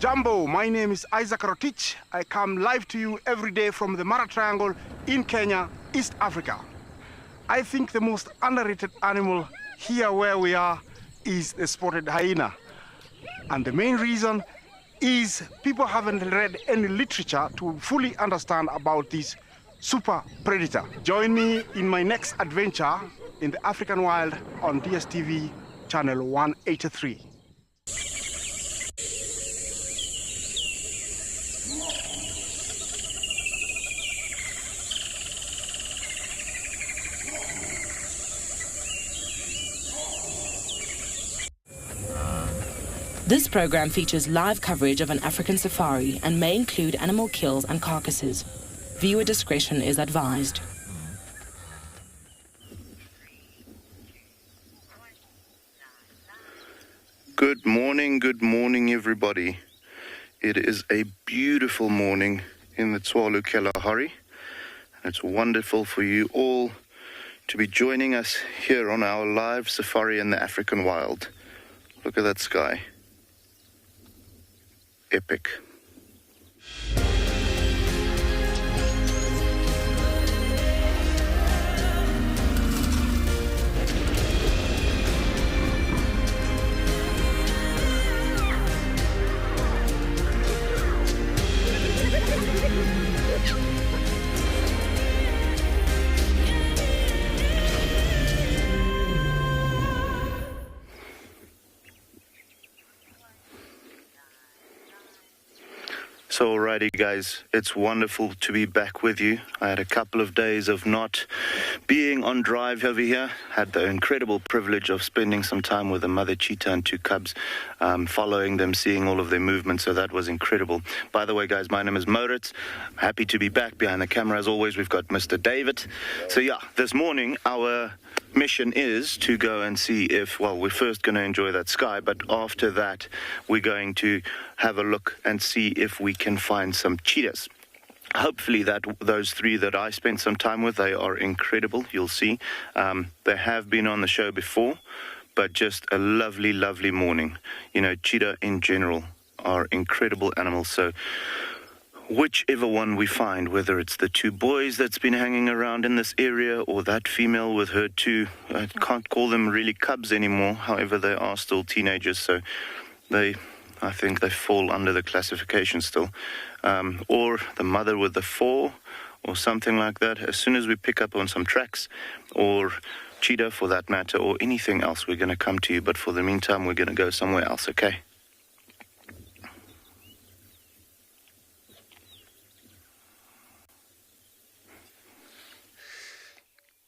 Jambo, my name is Isaac ROTICH. I come live to you every day from the Mara Triangle in Kenya, East Africa. I think the most underrated animal here where we are is the spotted hyena. And the main reason is people haven't read any literature to fully understand about this super predator. Join me in my next adventure in the African wild on DSTV channel 183. This program features live coverage of an African safari and may include animal kills and carcasses. Viewer discretion is advised. Good morning everybody. It is a beautiful morning in the Tswalu Kalahari. It's wonderful for you all to be joining us here on our live safari in the African wild. Look at that sky. Epic. So alrighty guys, it's wonderful to be back with you. I had a couple of days of not being on drive over here. Had the incredible privilege of spending some time with a mother cheetah and two cubs, following them, seeing all of their movements, so that was incredible. By the way guys, my name is Moritz. I'm happy to be back. Behind the camera as always we've got Mr. David. So yeah, this morning our mission is to go and see if, well, we're first going to enjoy that sky, but after that we're going to have a look and see if we can find some cheetahs. Hopefully those three that I spent some time with, they are incredible. You'll see. They have been on the show before, but just a lovely, lovely morning. You know, cheetah in general are incredible animals. So whichever one we find, whether it's the two boys that's been hanging around in this area or that female with her two, I can't call them really cubs anymore. However, they are still teenagers. So I think they fall under the classification still. Or the mother with the four or something like that. As soon as we pick up on some tracks or cheetah for that matter or anything else, we're going to come to you. But for the meantime, we're going to go somewhere else, okay?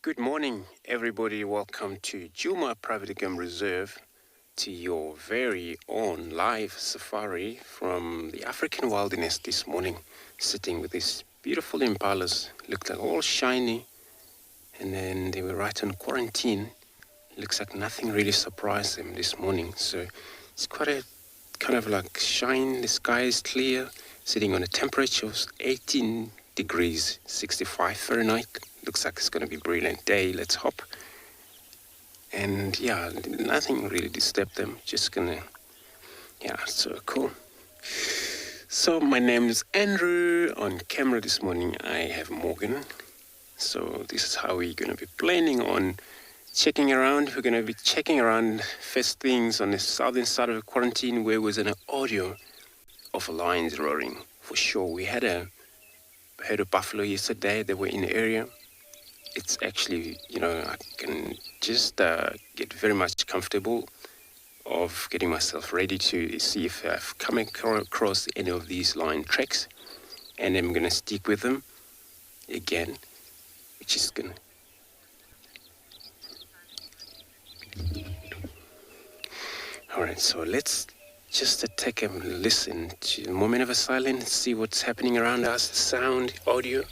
Good morning, everybody. Welcome to Tswalu Private Game Reserve, to your very own live safari from the African wilderness this morning. Sitting with these beautiful impalas, looked like all shiny, and then they were right on quarantine. Looks like nothing really surprised them this morning. So it's quite a kind of like shine. The sky is clear, sitting on a temperature of 18 degrees, 65 Fahrenheit. Looks like it's going to be a brilliant day. Let's hop. And yeah, nothing really disturbed them. Just gonna, yeah, so cool. So my name is Andrew. On camera this morning, I have Morgan. So this is how we're going to be planning on checking around. We're going to be checking around first things on the southern side of the quarantine where was an audio of lions roaring. For sure, we had a herd of buffalo yesterday. They were in the area. It's actually, you know, I can just get very much comfortable of getting myself ready to see if I've come across any of these lion tracks, and I'm going to stick with them again, which is going to... All right, so let's just take a listen to a moment of silence, see what's happening around us, the sound, audio.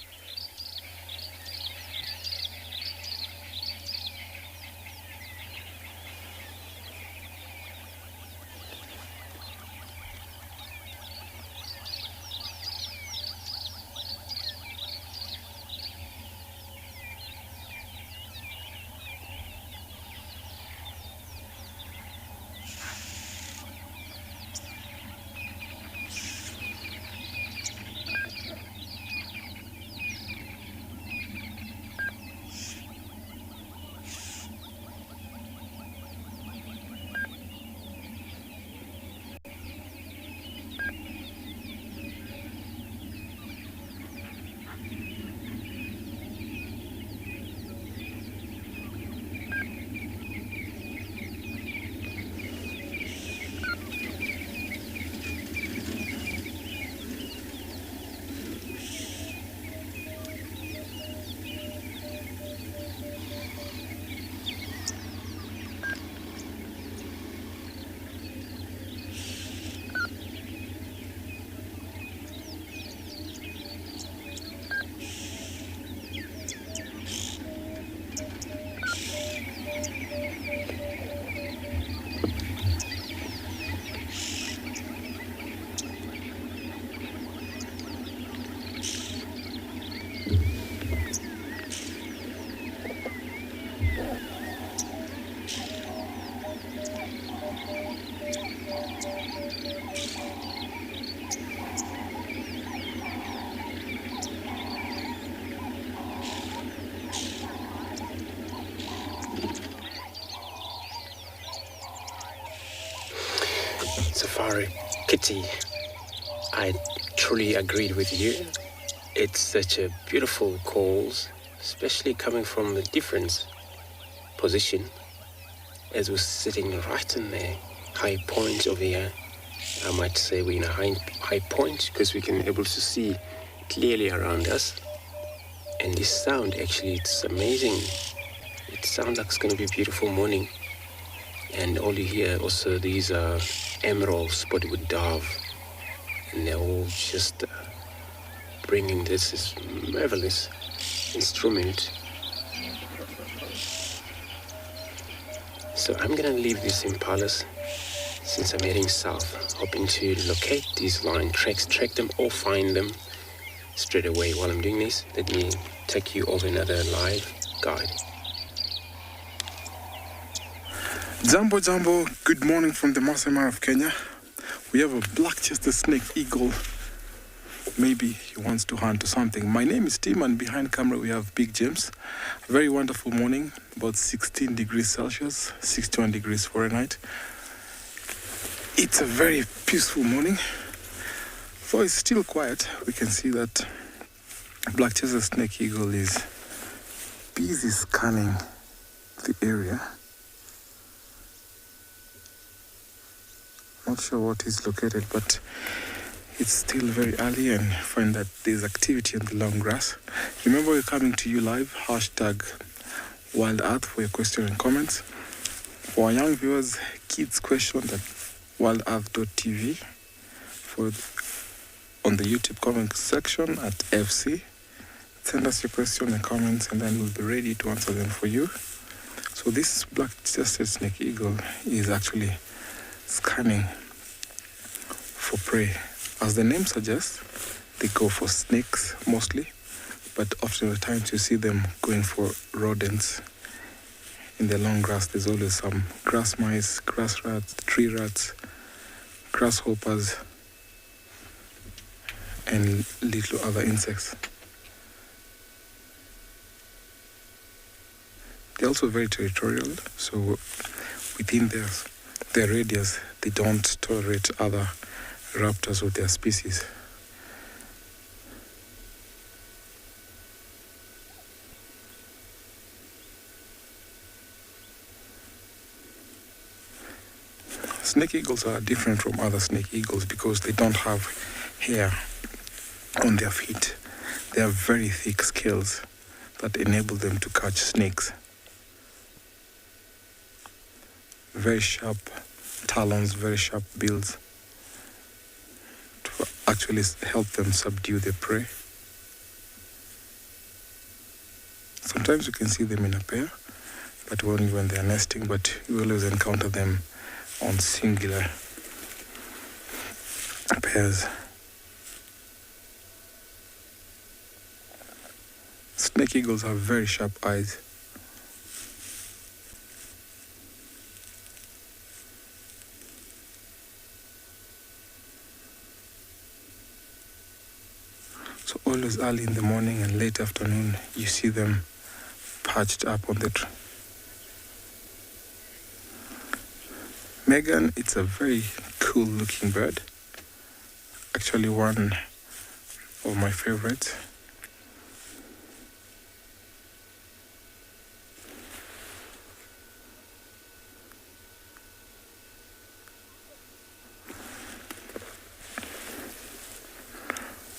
Safari Kitty, I truly agreed with you. It's such a beautiful calls, especially coming from a different position, as we're sitting right in the high point over here. I might say we're in a high point because we can able to see clearly around us. And this sound, actually, it's amazing. It sounds like it's going to be a beautiful morning. And all you hear also, these are emerald spotted with dove. And they're all just bringing this marvelous instrument. So I'm going to leave these impalas since I'm heading south, hoping to locate these lion tracks, track them or find them straight away. While I'm doing this, let me take you over another live guide. Jambo, Jambo, good morning from the Masai Mara of Kenya. We have a black-chested snake eagle. Maybe he wants to hunt or something. My name is Tim, and behind camera we have Big James. A very wonderful morning, about 16 degrees Celsius, 61 degrees Fahrenheit. It's a very peaceful morning. Though it's still quiet, we can see that black-chested snake eagle is busy scanning the area. Not sure what is located, but it's still very early and find that there's activity in the long grass. Remember, we're coming to you live, hashtag Wild Earth for your question and comments. For our young viewers, kids question at wildearth.tv, on the YouTube comment section at FC. Send us your question and comments, and then we'll be ready to answer them for you. So this black-chested snake eagle is actually scanning for prey. As the name suggests, they go for snakes mostly, but often the times you see them going for rodents. In the long grass, there's always some grass mice, grass rats, tree rats, grasshoppers, and little other insects. They're also very territorial, so within their radius, they don't tolerate other raptors of their species. Snake eagles are different from other snake eagles because they don't have hair on their feet. They have very thick scales that enable them to catch snakes. Very sharp talons, very sharp bills to actually help them subdue their prey. Sometimes you can see them in a pair, but only when they are nesting, but you always encounter them on singular pairs. Snake eagles have very sharp eyes. So always early in the morning and late afternoon, you see them perched up on the tree. Megan, it's a very cool looking bird. Actually one of my favorites.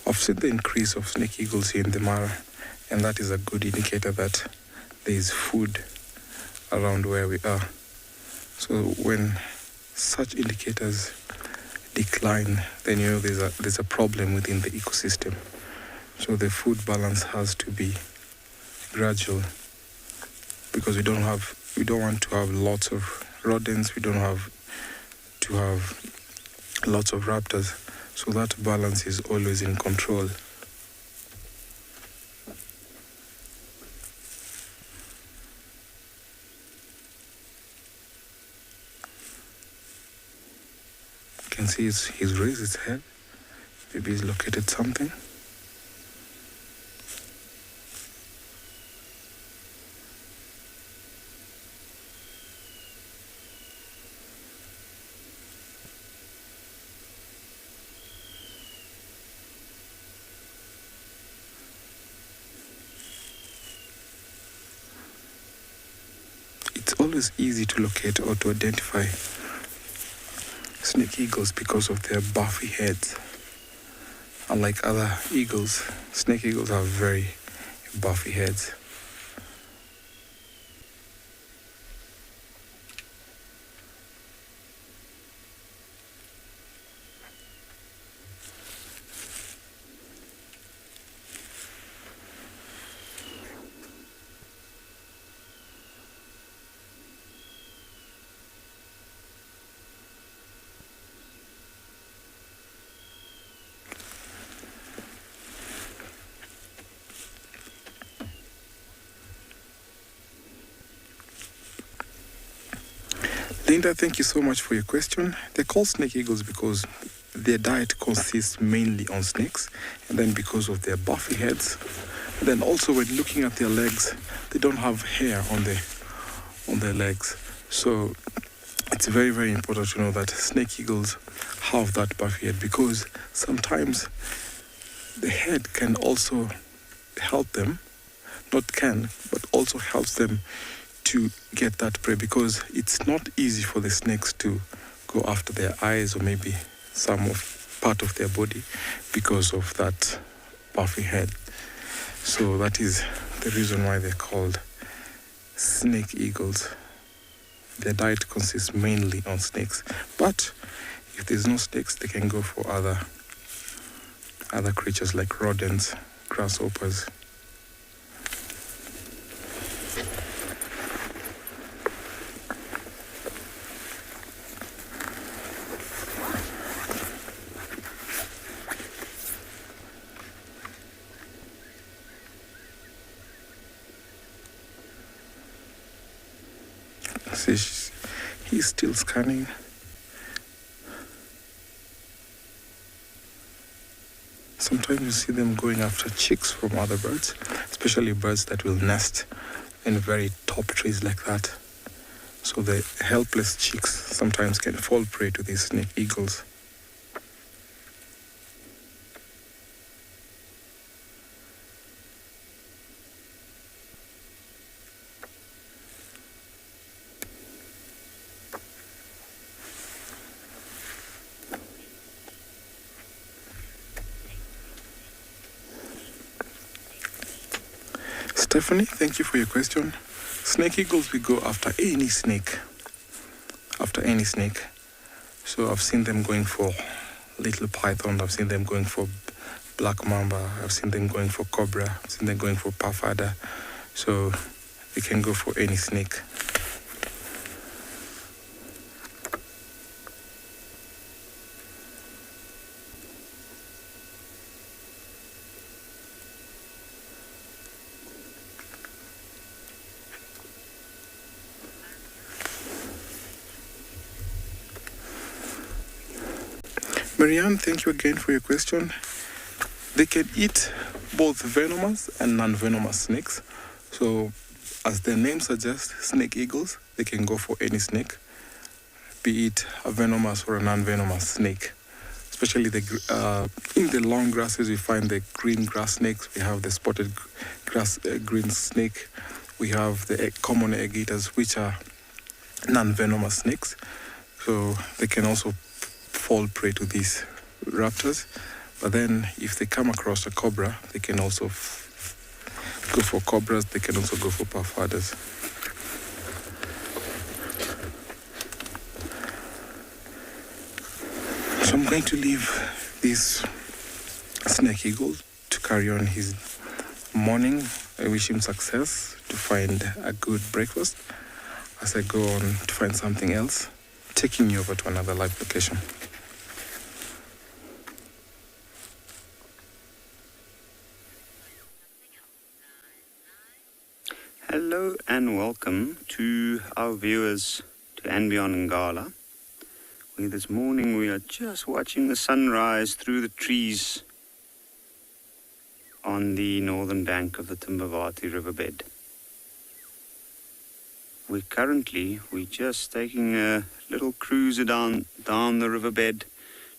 I've seen the increase of snake eagles here in the Mara, and that is a good indicator that there is food around where we are. So when such indicators decline, then you know there's a problem within the ecosystem. So the food balance has to be gradual, because we don't want to have lots of rodents, we don't have to have lots of raptors. So that balance is always in control. You can see he's raised his head. Maybe he's located something. always easy to locate or to identify snake eagles because of their buffy heads. Unlike other eagles, snake eagles have very buffy heads. Linda, thank you so much for your question. They're called snake eagles because their diet consists mainly on snakes, and then because of their buffy heads. And then also when looking at their legs, they don't have hair on their legs. So it's very, very important to know that snake eagles have that buffy head, because sometimes the head can also help them, not can, but also helps them to get that prey, because it's not easy for the snakes to go after their eyes or maybe part of their body because of that buffy head. So that is the reason why they're called snake eagles. Their diet consists mainly on snakes, but if there's no snakes, they can go for other creatures like rodents, grasshoppers. He's still scanning. Sometimes you see them going after chicks from other birds, especially birds that will nest in very top trees like that. So the helpless chicks sometimes can fall prey to these snake eagles. Stephanie, thank you for your question. Snake eagles will go after any snake. So I've seen them going for little python, I've seen them going for black mamba, I've seen them going for cobra, I've seen them going for puff adder. So they can go for any snake. Marianne, thank you again for your question. They can eat both venomous and non-venomous snakes. So, as their name suggests, snake eagles, they can go for any snake, be it a venomous or a non-venomous snake. Especially in the long grasses, we find the green grass snakes. We have the spotted grass green snake. We have the common egg eaters, which are non-venomous snakes. So they can also fall prey to these raptors. But then if they come across a cobra, they can also go for cobras. They can also go for puff adders. So I'm going to leave this snake eagle to carry on his morning. I wish him success to find a good breakfast as I go on to find something else, taking you over to another live location. Hello and welcome to our viewers to and beyond Ngala, where this morning we are just watching the sunrise through the trees on the northern bank of the Timbavati riverbed. We're just taking a little cruiser down the riverbed,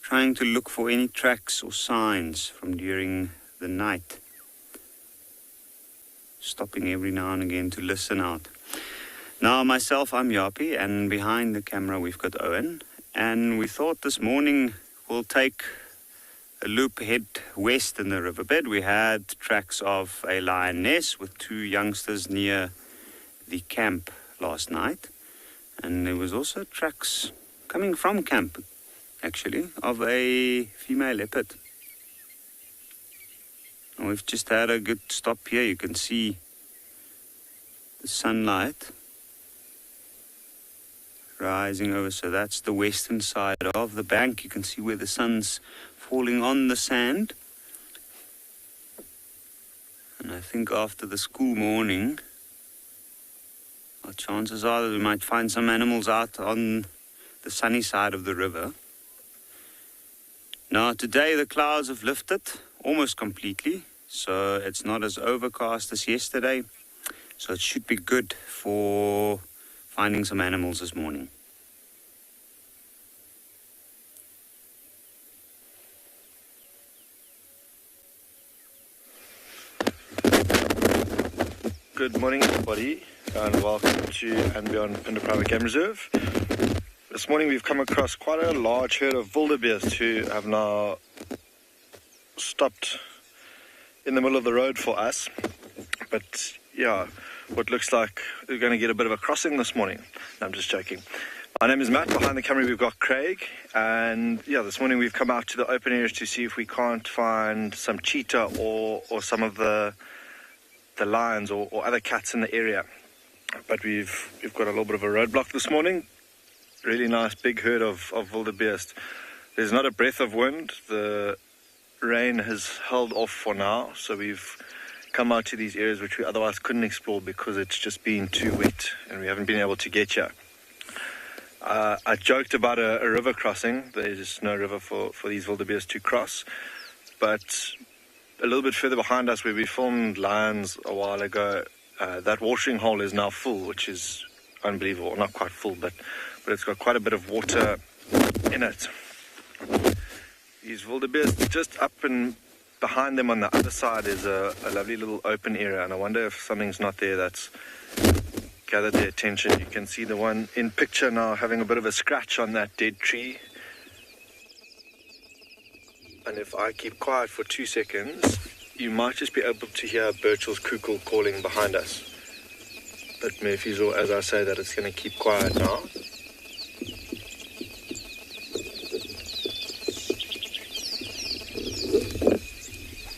trying to look for any tracks or signs from during the night, stopping every now and again to listen out. Now, myself, I'm JAPIE, and behind the camera we've got Owen. And we thought this morning we'll take a loop head west in the riverbed. We had tracks of a lioness with 2 youngsters near the camp last night. And there was also tracks coming from camp, actually, of a female leopard. And we've just had a good stop here. You can see the sunlight rising over. So that's the western side of the bank. You can see where the sun's falling on the sand. And I think after this cool morning, our chances are that we might find some animals out on the sunny side of the river. Now today the clouds have lifted almost completely, so it's not as overcast as yesterday. So it should be good for finding some animals this morning. Good morning, everybody, and welcome to and beyond Phinda Private Game Reserve. This morning we've come across quite a large herd of wildebeest who have now stopped in the middle of the road for us. But yeah, what looks like we're going to get a bit of a crossing this morning. No, I'm just joking. My name is Matt. Behind the camera we've got Craig, and yeah, this morning we've come out to the open areas to see if we can't find some cheetah or some of the lions or other cats in the area. But we've got a little bit of a roadblock this morning. Really nice big herd of wildebeest. There's not a breath of wind. The rain has held off for now, so we've come out to these areas which we otherwise couldn't explore because it's just been too wet and we haven't been able to get here. I joked about a river crossing. There's no river for these wildebeest to cross, but a little bit further behind us where we filmed lions a while ago, that watering hole is now full, which is unbelievable. Not quite full, but it's got quite a bit of water in it. These wildebeest, just up and behind them on the other side is a lovely little open area, and I wonder if something's not there that's gathered their attention. You can see the one in picture now having a bit of a scratch on that dead tree. And if I keep quiet for 2 seconds, you might just be able to hear Birchall's cuckoo calling behind us. But Murphy's law, as I say, that it's going to keep quiet now.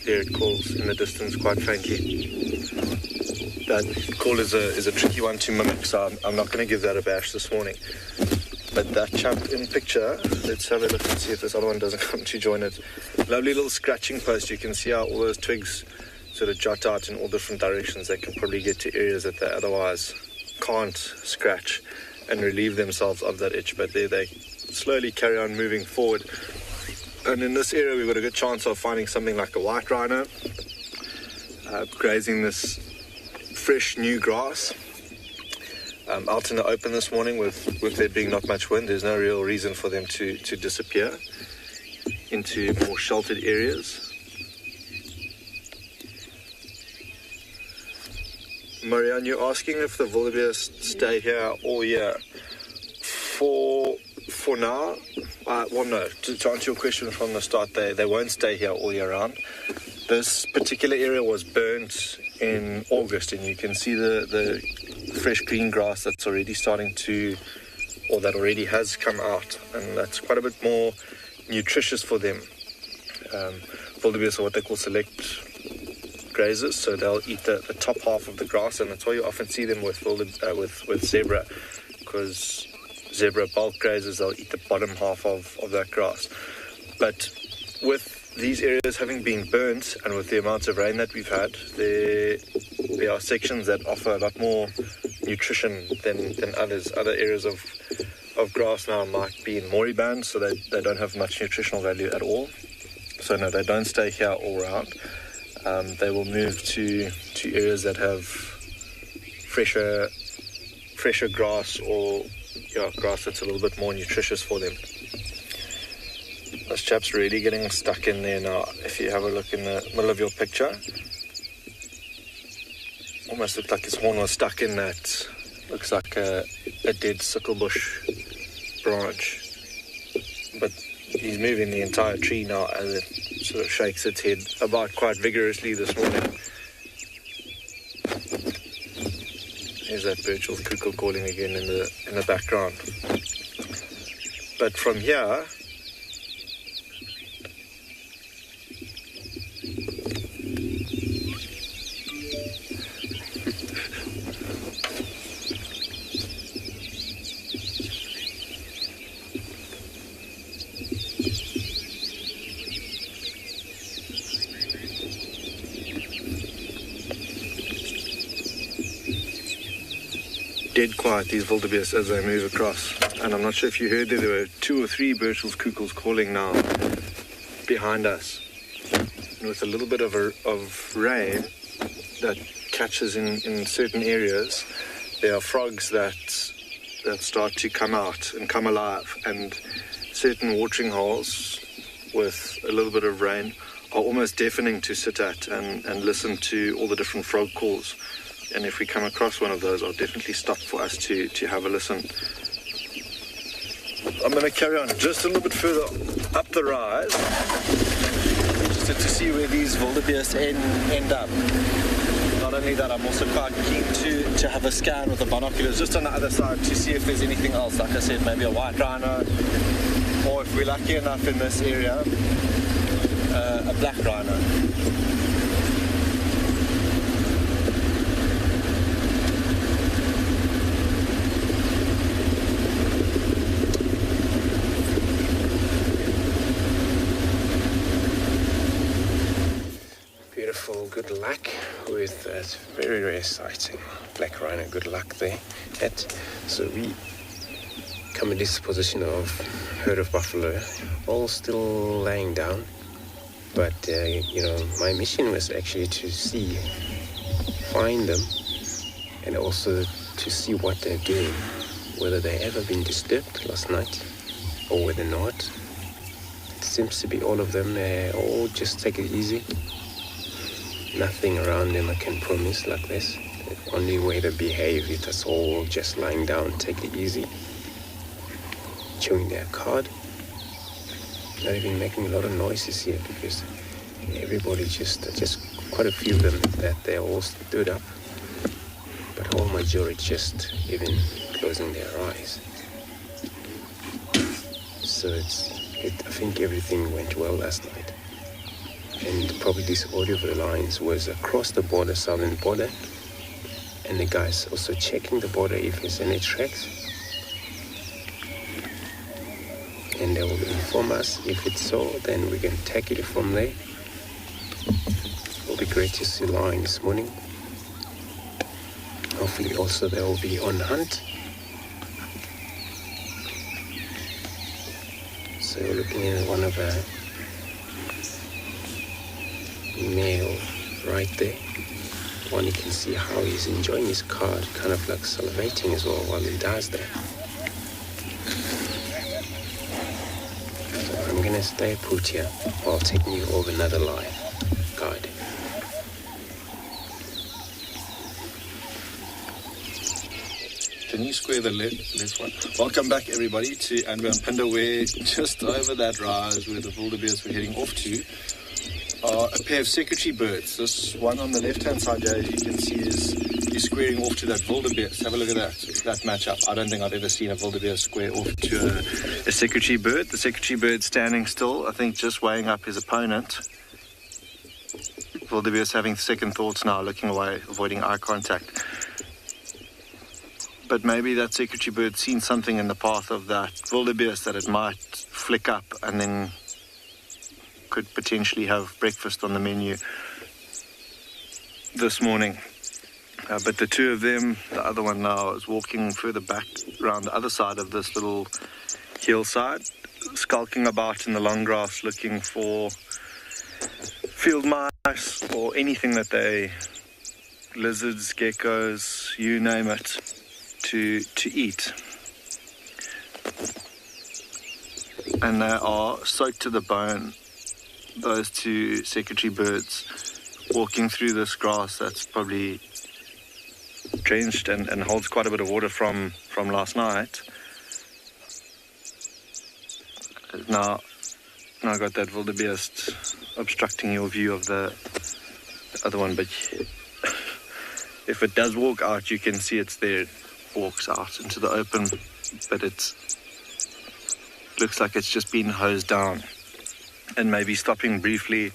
There it calls in the distance quite faintly. That call is a tricky one to mimic, so I'm not going to give that a bash this morning. But that chap in picture, let's have a look and see if this other one doesn't come to join it. Lovely little scratching post. You can see how all those twigs sort of jut out in all different directions. They can probably get to areas that they otherwise can't scratch and relieve themselves of that itch. But there they slowly carry on moving forward. And in this area, we've got a good chance of finding something like a white rhino grazing this fresh new grass. Out in the open this morning with there being not much wind, there's no real reason for them to disappear into more sheltered areas. Marianne, you're asking if the wildebeest stay here all year. For now, well, no. To answer your question from the start, they won't stay here all year round. This particular area was burnt in August, and you can see the fresh green grass that's already starting to, or that already has come out, and that's quite a bit more nutritious for them. Wildebeest are what they call select grazers, so they'll eat the top half of the grass, and that's why you often see them with zebra, because zebra bulk grazers, they'll eat the bottom half of that grass. But with these areas having been burnt, and with the amounts of rain that we've had, there are sections that offer a lot more nutrition than others. Other areas of grass now might be in moribund, so they don't have much nutritional value at all. So no, they don't stay here all round. They will move to areas that have fresher grass, or grass that's a little bit more nutritious for them. This chap's really getting stuck in there now. If you have a look in the middle of your picture, almost looked like his horn was stuck in that Looks like a dead sickle bush branch. But he's moving the entire tree now as it sort of shakes its head about quite vigorously this morning. There's that Birchall's cuckoo calling again in the background. But from here, dead quiet, these wildebeest, as they move across. And I'm not sure if you heard there were 2 or 3 Birchall's cuckoos calling now behind us. And with a little bit of rain that catches in certain areas, there are frogs that start to come out and come alive. And certain watering holes with a little bit of rain are almost deafening to sit at and listen to all the different frog calls. And if we come across one of those, I'll definitely stop for us to have a listen. I'm going to carry on just a little bit further up the rise, just to see where these wildebeest end up. Not only that, I'm also quite keen to have a scan with the binoculars just on the other side to see if there's anything else. Like I said, maybe a white rhino, or if we're lucky enough in this area, a black rhino. Good luck with that very rare sighting. Black rhino, good luck there. So we come in this position of herd of buffalo, all still laying down. But, my mission was actually to find them, and also to see what they're doing, whether they ever been disturbed last night or whether not. It seems to be all of them, they all just take it easy. Nothing around them I can promise like this. The only way they behave is that's all just lying down, take it easy, chewing their cud. Not even making a lot of noises here because everybody just quite a few of them that they all stood up, but whole majority just even closing their eyes. So I think everything went well last night. And probably this audio of the lines was across the border, southern border, and the guys also checking the border if there's any tracks, and they will inform us if it's so, then we can take it from there. It will be great to see line this morning. Hopefully also they will be on hunt. So we're looking at one of our male right there. One, you can see how he's enjoying his card, kind of like salivating as well while he does that. So I'm gonna stay put here while taking you over another live guide. Can you square the left one? Welcome back everybody to Anwampindo, where just over that rise where the wildebeest we're heading off to are a pair of secretary birds. This one on the left-hand side here, as you can see, is squaring off to that wildebeest. Have a look at that match-up. I don't think I've ever seen a wildebeest square off to a secretary bird. The secretary bird standing still, I think just weighing up his opponent. Wildebeest having second thoughts now, looking away, avoiding eye contact. But maybe that secretary bird seen something in the path of that wildebeest that it might flick up and then could potentially have breakfast on the menu this morning. But the two of them, the other one now is walking further back around the other side of this little hillside, skulking about in the long grass looking for field mice or anything that they, lizards, geckos, you name it, to eat. And they are soaked to the bone, those two secretary birds walking through this grass that's probably drenched and holds quite a bit of water from last night. Now I got that wildebeest obstructing your view of the other one, but if it does walk out, you can see it's there. It walks out into the open, but it looks like it's just been hosed down, and maybe stopping briefly,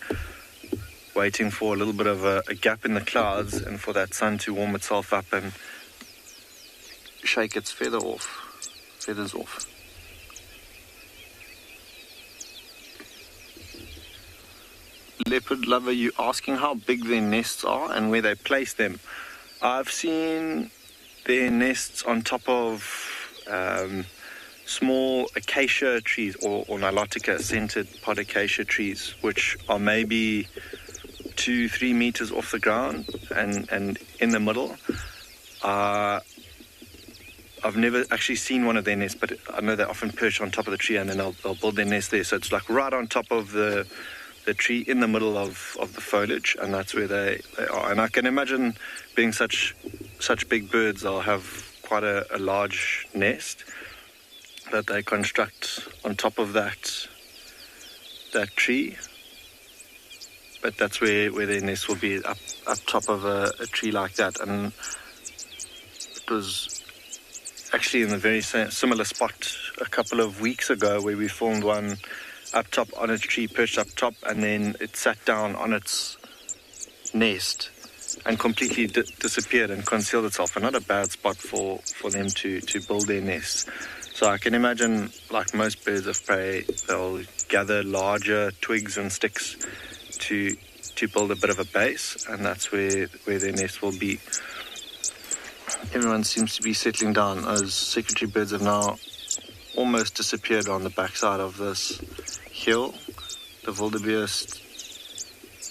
waiting for a little bit of a gap in the clouds and for that sun to warm itself up and shake its feathers off. Leopard lover, you asking how big their nests are and where they place them. I've seen their nests on top of small acacia trees or Nilotica scented pod acacia trees, which are maybe 2-3 meters off the ground and in the middle. I've never actually seen one of their nests, but I know they often perch on top of the tree and then they'll build their nest there. So it's like right on top of the tree in the middle of the foliage, and that's where they are. And I can imagine being such big birds, they'll have quite a large nest that they construct on top of that tree. But that's where their nest will be, up top of a tree like that. And it was actually in the very similar spot a couple of weeks ago where we filmed one up top on a tree, perched up top, and then it sat down on its nest and completely disappeared and concealed itself. And not a bad spot for them to build their nests. So I can imagine, like most birds of prey, they'll gather larger twigs and sticks to build a bit of a base, and that's where their nest will be. Everyone seems to be settling down. Those secretary birds have now almost disappeared on the backside of this hill. The wildebeest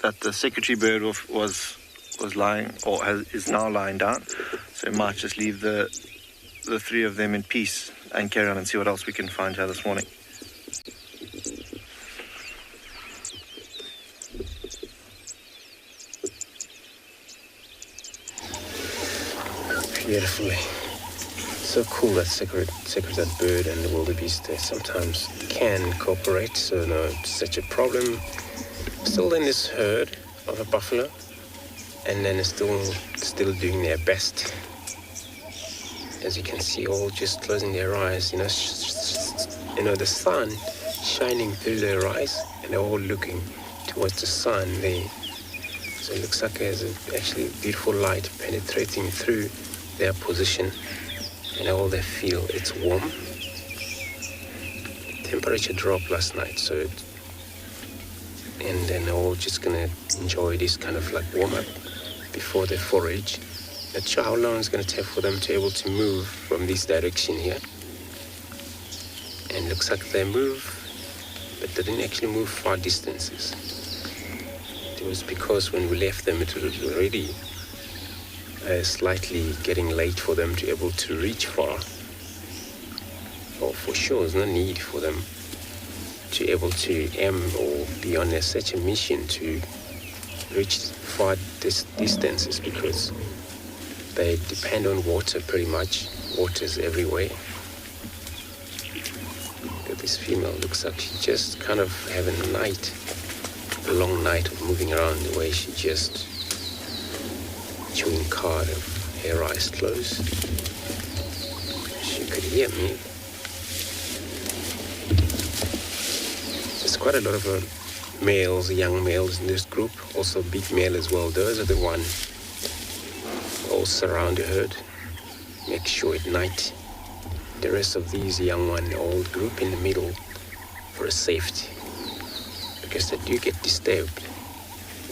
that the secretary bird was lying, or is now lying down, so we might just leave the three of them in peace and carry on and see what else we can find here this morning. Beautifully. So cool that secretary bird and the wildebeest sometimes can cooperate, so no, it's such a problem. Still in this herd of a buffalo, and then still doing their best. As you can see, all just closing their eyes, the sun shining through their eyes, and they're all looking towards the sun there. So it looks like there's actually beautiful light penetrating through their position, and all they feel, it's warm. Temperature dropped last night, and then they're all just gonna enjoy this kind of like warm up before they forage. Not sure how long it's gonna take for them to be able to move from this direction here. And looks like they move, but they didn't actually move far distances. It was because when we left them, it was already slightly getting late for them to be able to reach far. Or for sure, there's no need for them to be able to aim or be on such a mission to reach far distances, because they depend on water pretty much. Water's everywhere. Look at this female, looks like she just kind of having a long night of moving around, the way she just chewing card of her eyes closed. She could hear me. There's quite a lot of males, young males in this group, also big male as well. Those are the ones all surround the herd, make sure at night the rest of these young one all group in the middle for safety, because they do get disturbed,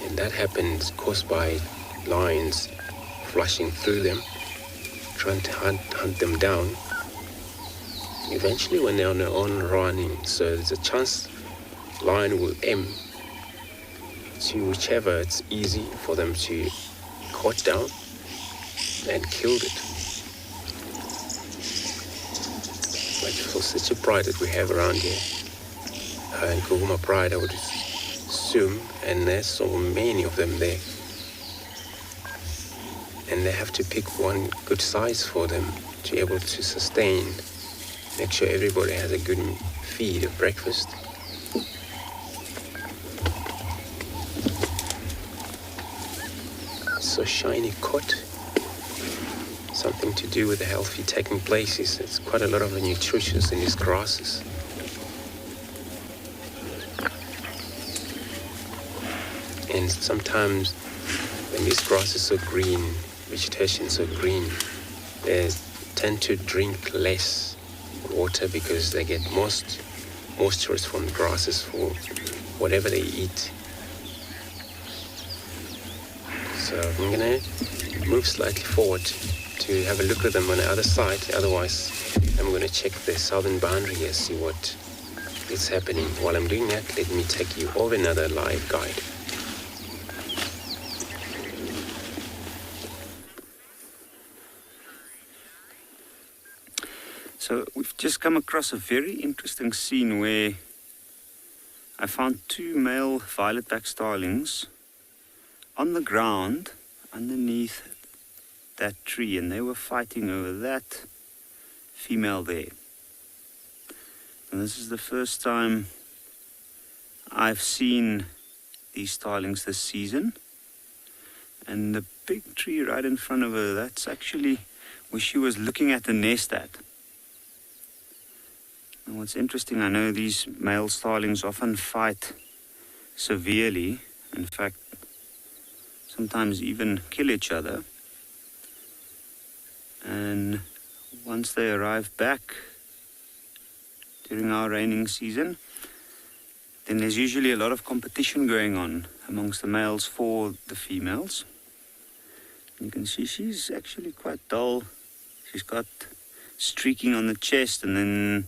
and that happens caused by lions flashing through them, trying to hunt them down. Eventually, when they're on their own running, so there's a chance lion will aim to whichever it's easy for them to cut down and kill it. But for such a pride that we have around here, in KHOZA pride, I would assume, and there's so many of them there. and they have to pick one good size for them to be able to sustain. Make sure everybody has a good feed of breakfast. So shiny coat. Something to do with the healthy taking place is it's quite a lot of the nutritions in these grasses. And sometimes when this grass is so green, vegetation is so green, they tend to drink less water because they get most moisture from the grasses for whatever they eat. So I'm gonna move slightly forward to have a look at them on the other side. Otherwise, I'm gonna check the southern boundary here, see what is happening. While I'm doing that, let me take you over another live guide. So we've just come across a very interesting scene where I found two male violet-back starlings on the ground underneath that tree, and they were fighting over that female there. And this is the first time I've seen these starlings this season. And the big tree right in front of her, that's actually where she was looking at the nest at. And what's interesting, I know these male starlings often fight severely. In fact, sometimes even kill each other. And once they arrive back during our raining season, then there's usually a lot of competition going on amongst the males for the females. And you can see she's actually quite dull. She's got streaking on the chest, and then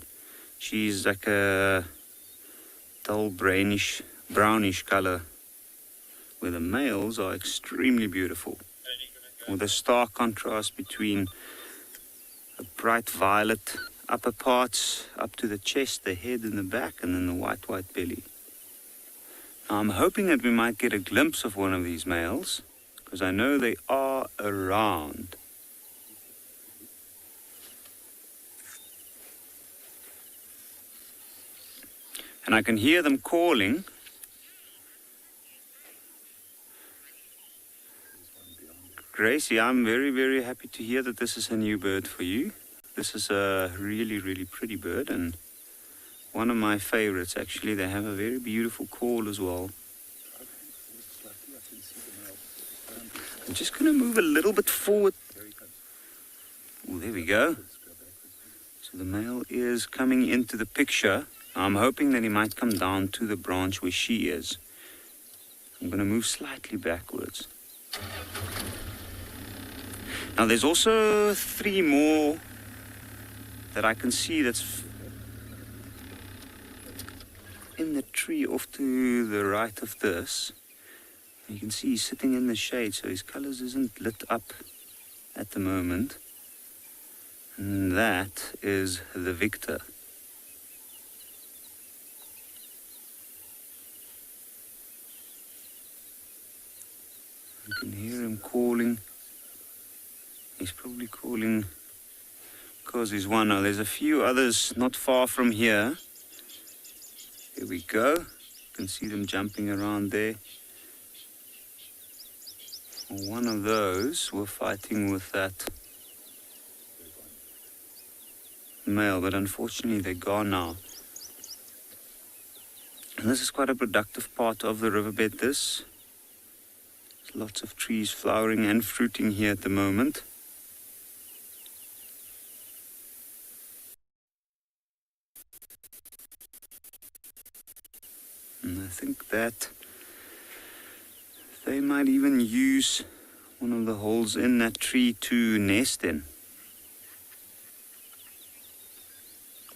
she's like a dull brownish color, where the males are extremely beautiful, with a stark contrast between a bright violet upper parts up to the chest, the head and the back, and then the white belly. Now I'm hoping that we might get a glimpse of one of these males, because I know they are around. And I can hear them calling. Gracie, I'm very, very happy to hear that this is a new bird for you. This is a really, really pretty bird, and one of my favorites actually. They have a very beautiful call as well. I'm just going to move a little bit forward. Oh, there we go. So the male is coming into the picture. I'm hoping that he might come down to the branch where she is. I'm going to move slightly backwards. Now there's also 3 more that I can see that's in the tree off to the right of this. You can see he's sitting in the shade, so his colors isn't lit up at the moment. And that is the victor. You can hear him calling. He's probably calling because he's one. Now there's a few others not far from here. Here we go. You can see them jumping around there. One of those were fighting with that male, but unfortunately they're gone now. And this is quite a productive part of the riverbed, this. There's lots of trees flowering and fruiting here at the moment. And I think that they might even use one of the holes in that tree to nest in.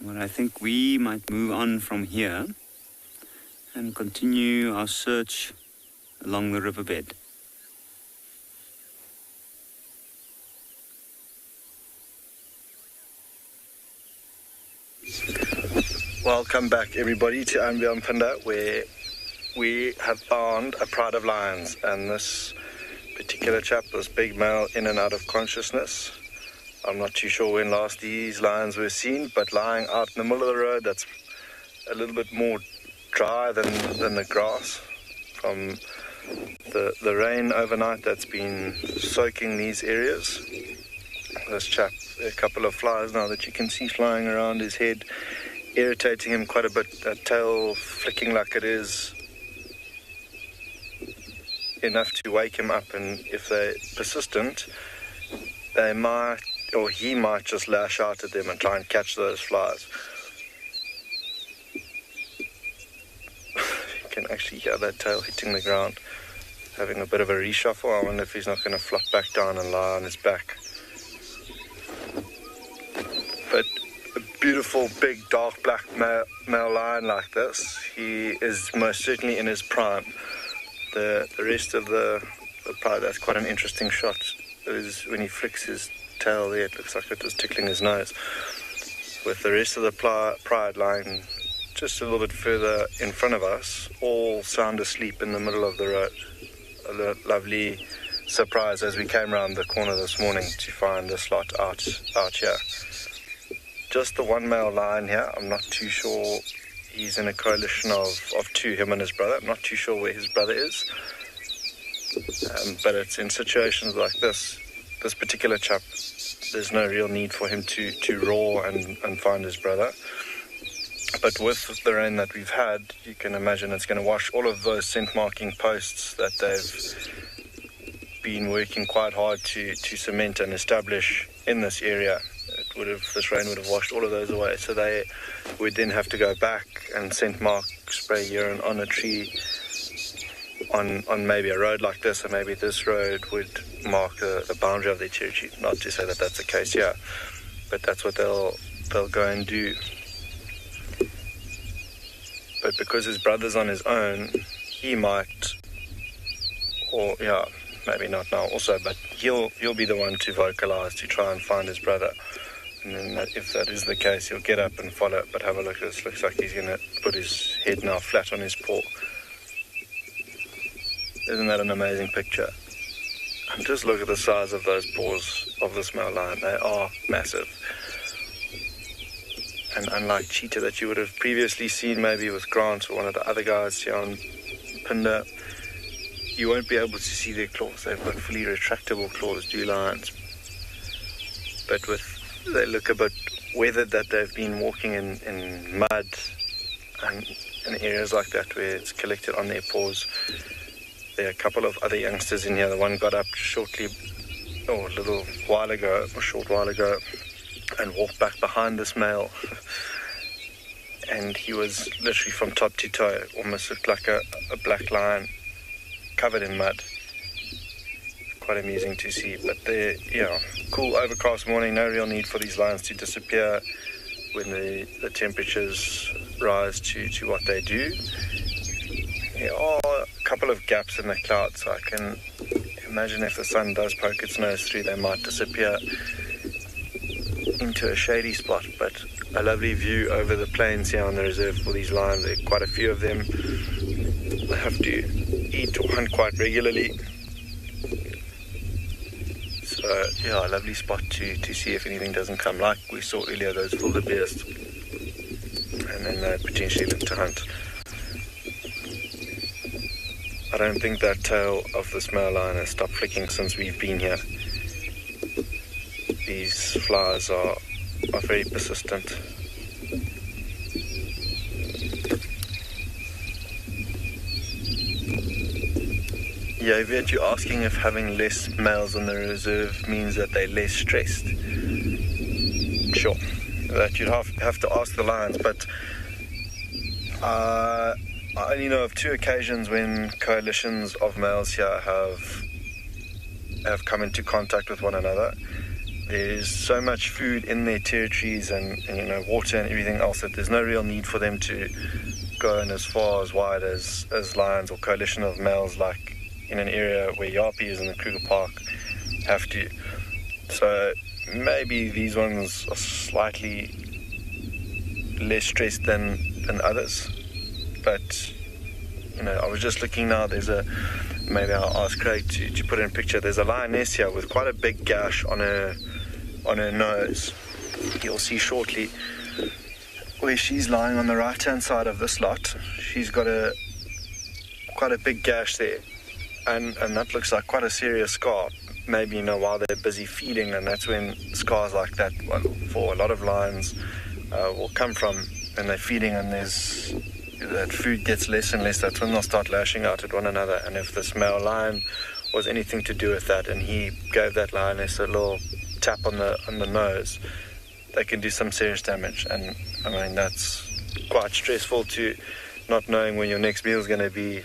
But I think we might move on from here and continue our search along the riverbed. Welcome back everybody to Ambiampanda, where we have found a pride of lions, and this particular chap, this big male, in and out of consciousness. I'm not too sure when last these lions were seen, but lying out in the middle of the road, that's a little bit more dry than the grass from the rain overnight that's been soaking these areas. This chap, a couple of flies now that you can see flying around his head, irritating him quite a bit, that tail flicking like it is enough to wake him up, and if they're persistent, they might, or he might just lash out at them and try and catch those flies. You can actually hear that tail hitting the ground, having a bit of a reshuffle. I wonder if he's not going to flop back down and lie on his back. But a beautiful, big, dark black male lion like this, he is most certainly in his prime. The rest of the pride, that's quite an interesting shot. Is when he flicks his tail there, it looks like it was tickling his nose. With the rest of the pride lying just a little bit further in front of us, all sound asleep in the middle of the road. A lovely surprise as we came around the corner this morning to find this lot out here. Just the one male lion here. I'm not too sure. He's in a coalition of two, him and his brother. I'm not too sure where his brother is. But it's in situations like this particular chap, there's no real need for him to roar and find his brother. But with the rain that we've had, you can imagine it's going to wash all of those scent marking posts that they've been working quite hard to cement and establish in this area. This rain would have washed all of those away, so they would then have to go back and scent mark, spray urine on a tree, on maybe a road like this, or maybe this road would mark the boundary of their territory. Not to say that that's the case here, but that's what they'll go and do. But because his brother's on his own, he might, or yeah, maybe not now also, but he'll be the one to vocalize, to try and find his brother. And then if that is the case, he'll get up and follow. But have a look, this looks like he's going to put his head now flat on his paw. Isn't that an amazing picture? And just look at the size of those paws of this male lion. They are massive. And unlike cheetah that you would have previously seen maybe with Grant or one of the other guys here on Pinder, you won't be able to see their claws. They've got fully retractable claws, do lions. But they look a bit weathered, that they've been walking in mud and in areas like that where it's collected on their paws. There are a couple of other youngsters in here. The one got up a short while ago, and walked back behind this male. And he was literally from top to toe, almost looked like a black lion covered in mud. Quite amusing to see. But cool overcast morning, no real need for these lions to disappear when the temperatures rise to what they do. There are a couple of gaps in the clouds, so I can imagine if the sun does poke its nose through, they might disappear into a shady spot. But a lovely view over the plains here on the reserve for these lions. There are quite a few of them. They have to eat or hunt quite regularly. So a lovely spot to see if anything doesn't come, like we saw earlier, those wildebeest, and then they potentially look to hunt. I don't think that tail of this male lion has stopped flicking since we've been here. These flies are very persistent. Yeah, Yvette, you're asking if having less males on the reserve means that they're less stressed. Sure, that you'd have to ask the lions, but I only know of 2 occasions when coalitions of males here have come into contact with one another. There's so much food in their territories and water and everything else that there's no real need for them to go in as far as wide as lions or coalition of males like in an area where JAPIE is in the Kruger Park have to. So maybe these ones are slightly less stressed than others. But I was just looking now, there's a maybe I'll ask Craig to put in a picture. There's a lioness here with quite a big gash on her nose. You'll see shortly where she's lying on the right-hand side of this lot. She's got quite a big gash there, and that looks like quite a serious scar. Maybe, while they're busy feeding, and that's when scars like that, well, for a lot of lions, will come from when they're feeding, and that food gets less and less. That's when they'll start lashing out at one another. And if this male lion was anything to do with that, and he gave that lioness a little tap on the nose, they can do some serious damage. And I mean, that's quite stressful, to not knowing when your next meal is going to be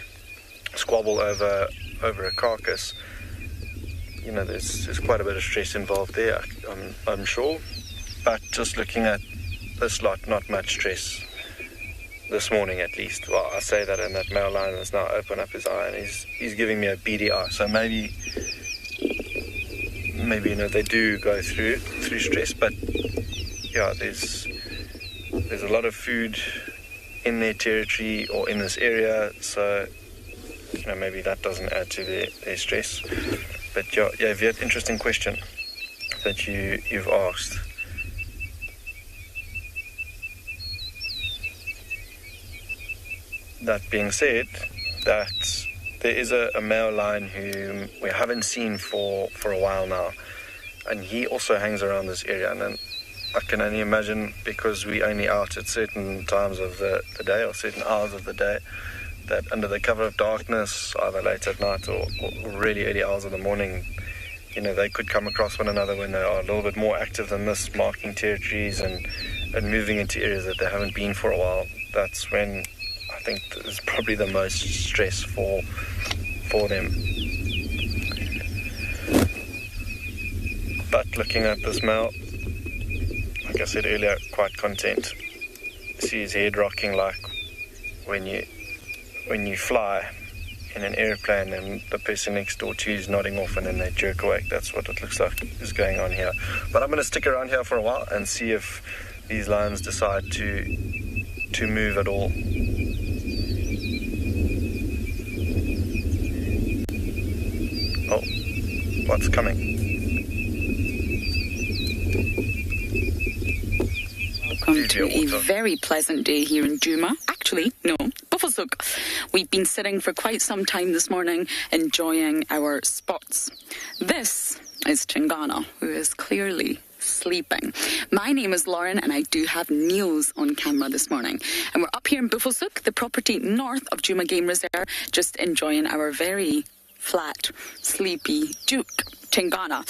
squabble over a carcass. There's quite a bit of stress involved there, I'm sure. But just looking at this lot, not much stress this morning, at least. Well, I say that, and that male lion has now opened up his eye, and he's giving me a beady eye. So maybe they do go through stress, but yeah, there's a lot of food in their territory or in this area, so maybe that doesn't add to their stress. But yeah, very interesting question that you've asked. That being said, that there is a male lion who we haven't seen for a while now, and he also hangs around this area. And then I can only imagine, because we're only out at certain times of the day or certain hours of the day, that under the cover of darkness, either late at night or really early hours of the morning, they could come across one another when they are a little bit more active than this, marking territories and moving into areas that they haven't been for a while. That's when I think there's probably the most stress for them. But looking at this male, like I said earlier, quite content. See his head rocking like when you fly in an airplane and the person next door to you is nodding off and then they jerk awake. That's what it looks like is going on here. But I'm going to stick around here for a while and see if these lions decide to move at all. Oh, what's coming? Welcome to a very pleasant day here in Djuma. Actually, no, Buffelshoek. We've been sitting for quite some time this morning enjoying our spots. This is Tingana, who is clearly sleeping. My name is Lauren, and I do have Niels on camera this morning. And we're up here in Buffelshoek, the property north of Djuma Game Reserve, just enjoying our very flat, sleepy Duke, Tingana.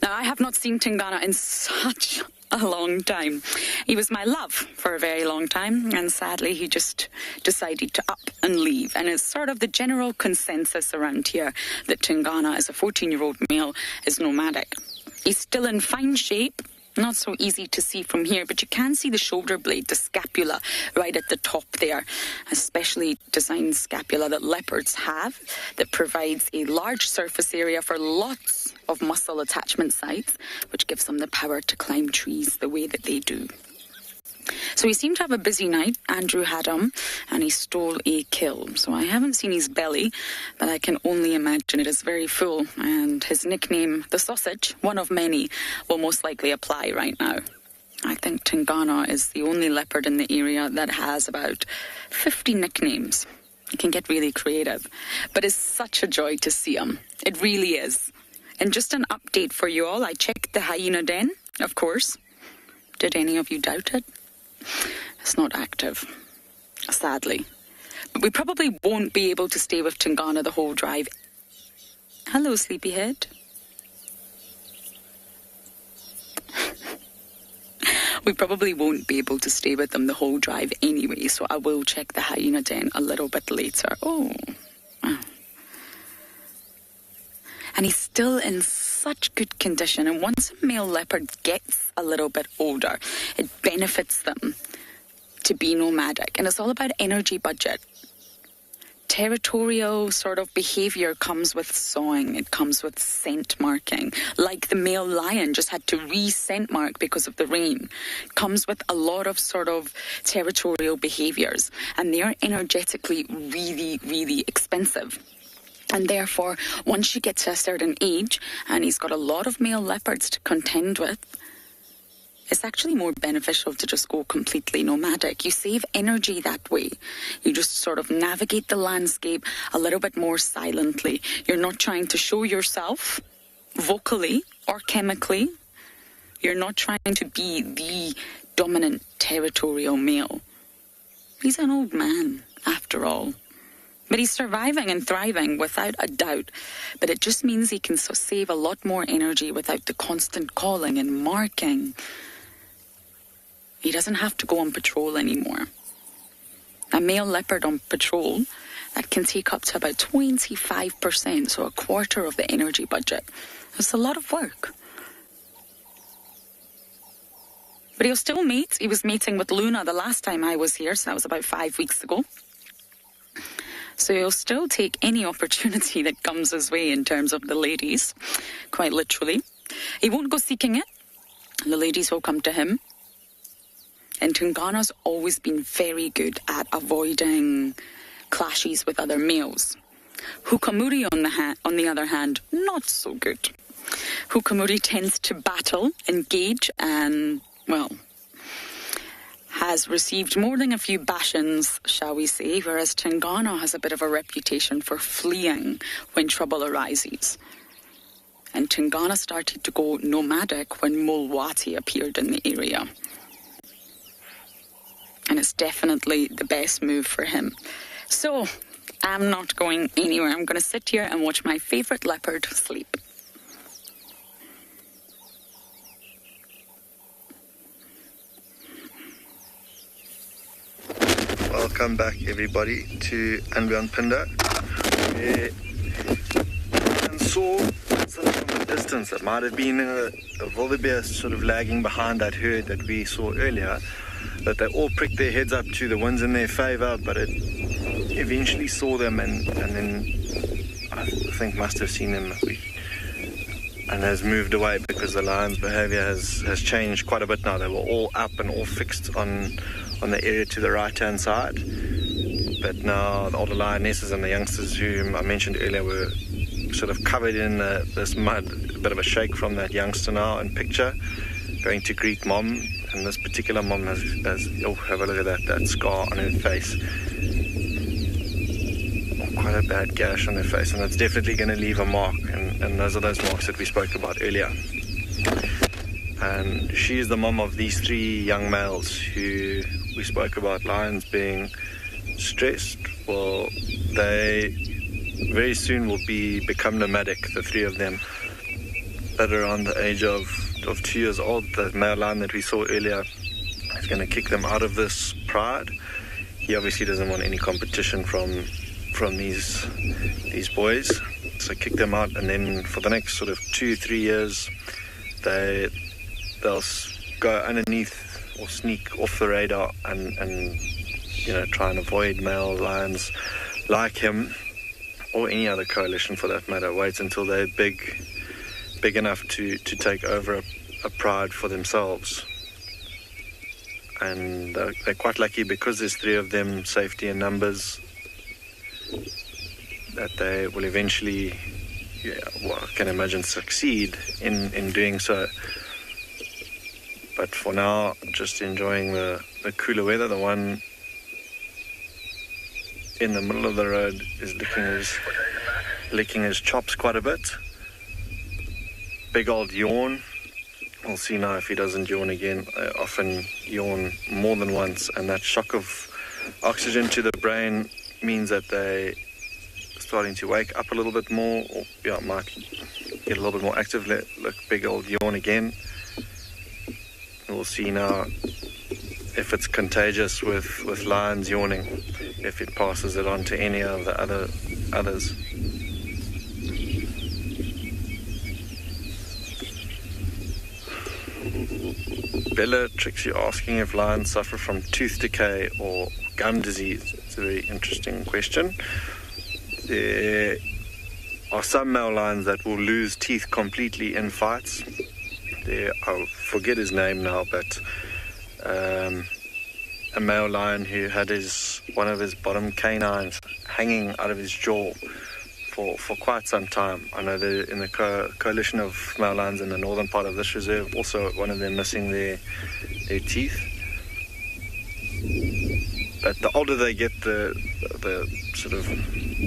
Now, I have not seen Tingana in such a long time. He was my love for a very long time, and sadly he just decided to up and leave. And it's sort of the general consensus around here that Tingana, as a 14-year-old male, is nomadic. He's still in fine shape. Not so easy to see from here, but you can see the shoulder blade, the scapula, right at the top there. A specially designed scapula that leopards have that provides a large surface area for lots of muscle attachment sites, which gives them the power to climb trees the way that they do. So he seemed to have a busy night. Andrew had him, and he stole a kill. So I haven't seen his belly, but I can only imagine it is very full. And his nickname, the sausage, one of many, will most likely apply right now. I think Tingana is the only leopard in the area that has about 50 nicknames. He can get really creative, but it's such a joy to see him. It really is. And just an update for you all, I checked the hyena den, of course. Did any of you doubt it? It's not active, sadly. But we probably won't be able to stay with Tingana the whole drive. Hello, sleepyhead. We probably won't be able to stay with them the whole drive anyway, so I will check the hyena den a little bit later. Oh, wow. And he's still in such good condition. And once a male leopard gets a little bit older, it benefits them to be nomadic. And it's all about energy budget. Territorial sort of behavior comes with sawing. It comes with scent marking. Like the male lion just had to re-scent mark because of the rain. It comes with a lot of sort of territorial behaviors. And they are energetically really, really expensive. And therefore, once you get to a certain age, and he's got a lot of male leopards to contend with, it's actually more beneficial to just go completely nomadic. You save energy that way. You just sort of navigate the landscape a little bit more silently. You're not trying to show yourself vocally or chemically. You're not trying to be the dominant territorial male. He's an old man, after all. But he's surviving and thriving without a doubt. But it just means he can save a lot more energy without the constant calling and marking. He doesn't have to go on patrol anymore. A male leopard on patrol, that can take up to about 25%, so a quarter of the energy budget. It's a lot of work. But he'll still mate. He was mating with Luna the last time I was here, so that was about 5 weeks ago. So he'll still take any opportunity that comes his way in terms of the ladies, quite literally. He won't go seeking it. The ladies will come to him. And Tungana's always been very good at avoiding clashes with other males. Hukamuri, on the other hand, not so good. Hukamuri tends to battle, engage, and, well, has received more than a few bashings, shall we say, whereas Tungana has a bit of a reputation for fleeing when trouble arises. And Tungana started to go nomadic when Mulwati appeared in the area. And it's definitely the best move for him. So, I'm not going anywhere. I'm going to sit here and watch my favourite leopard sleep. Welcome back, everybody, to And Beyond Pinda. And saw sort of from a distance that might have been a wildebeest sort of lagging behind that herd that we saw earlier, that they all pricked their heads up to the winds in their favour, but it eventually saw them and then I think must have seen them and has moved away because the lion's behaviour has changed quite a bit now. They were all up and all fixed on the area to the right-hand side. But now the older lionesses and the youngsters whom I mentioned earlier were sort of covered in this mud. A bit of a shake from that youngster now in picture, going to greet mom. And this particular mom has oh, have a look at that scar on her face. Quite a bad gash on her face, and it's definitely going to leave a mark. And those are those marks that we spoke about earlier. And she is the mom of these 3 young males who we spoke about lions being stressed. Well, they very soon will become nomadic, the 3 of them, that are around the age of 2 years old. The male lion that we saw earlier is going to kick them out of this pride. He obviously doesn't want any competition from these boys, so kick them out, and then for the next sort of 2-3 years they'll go underneath or sneak off the radar and try and avoid male lions like him or any other coalition for that matter. Wait until they're big enough to take over a pride for themselves. And they're quite lucky because there's 3 of them, safety in numbers, that they will eventually, I can imagine, succeed in doing so. But for now, just enjoying the cooler weather. The one in the middle of the road is licking his chops quite a bit. Big old yawn. We'll see now if he doesn't yawn again. They often yawn more than once, and that shock of oxygen to the brain means that they starting to wake up a little bit more, or might get a little bit more active. Look, big old yawn again. We'll see now if it's contagious with lions yawning, if it passes it on to any of the others. Bella Trixie asking if lions suffer from tooth decay or gum disease. It's a very interesting question. There are some male lions that will lose teeth completely in fights. I forget his name now, but a male lion who had one of his bottom canines hanging out of his jaw for quite some time. I know they're in the coalition of male lions in the northern part of this reserve, also one of them missing their teeth. But the older they get, the sort of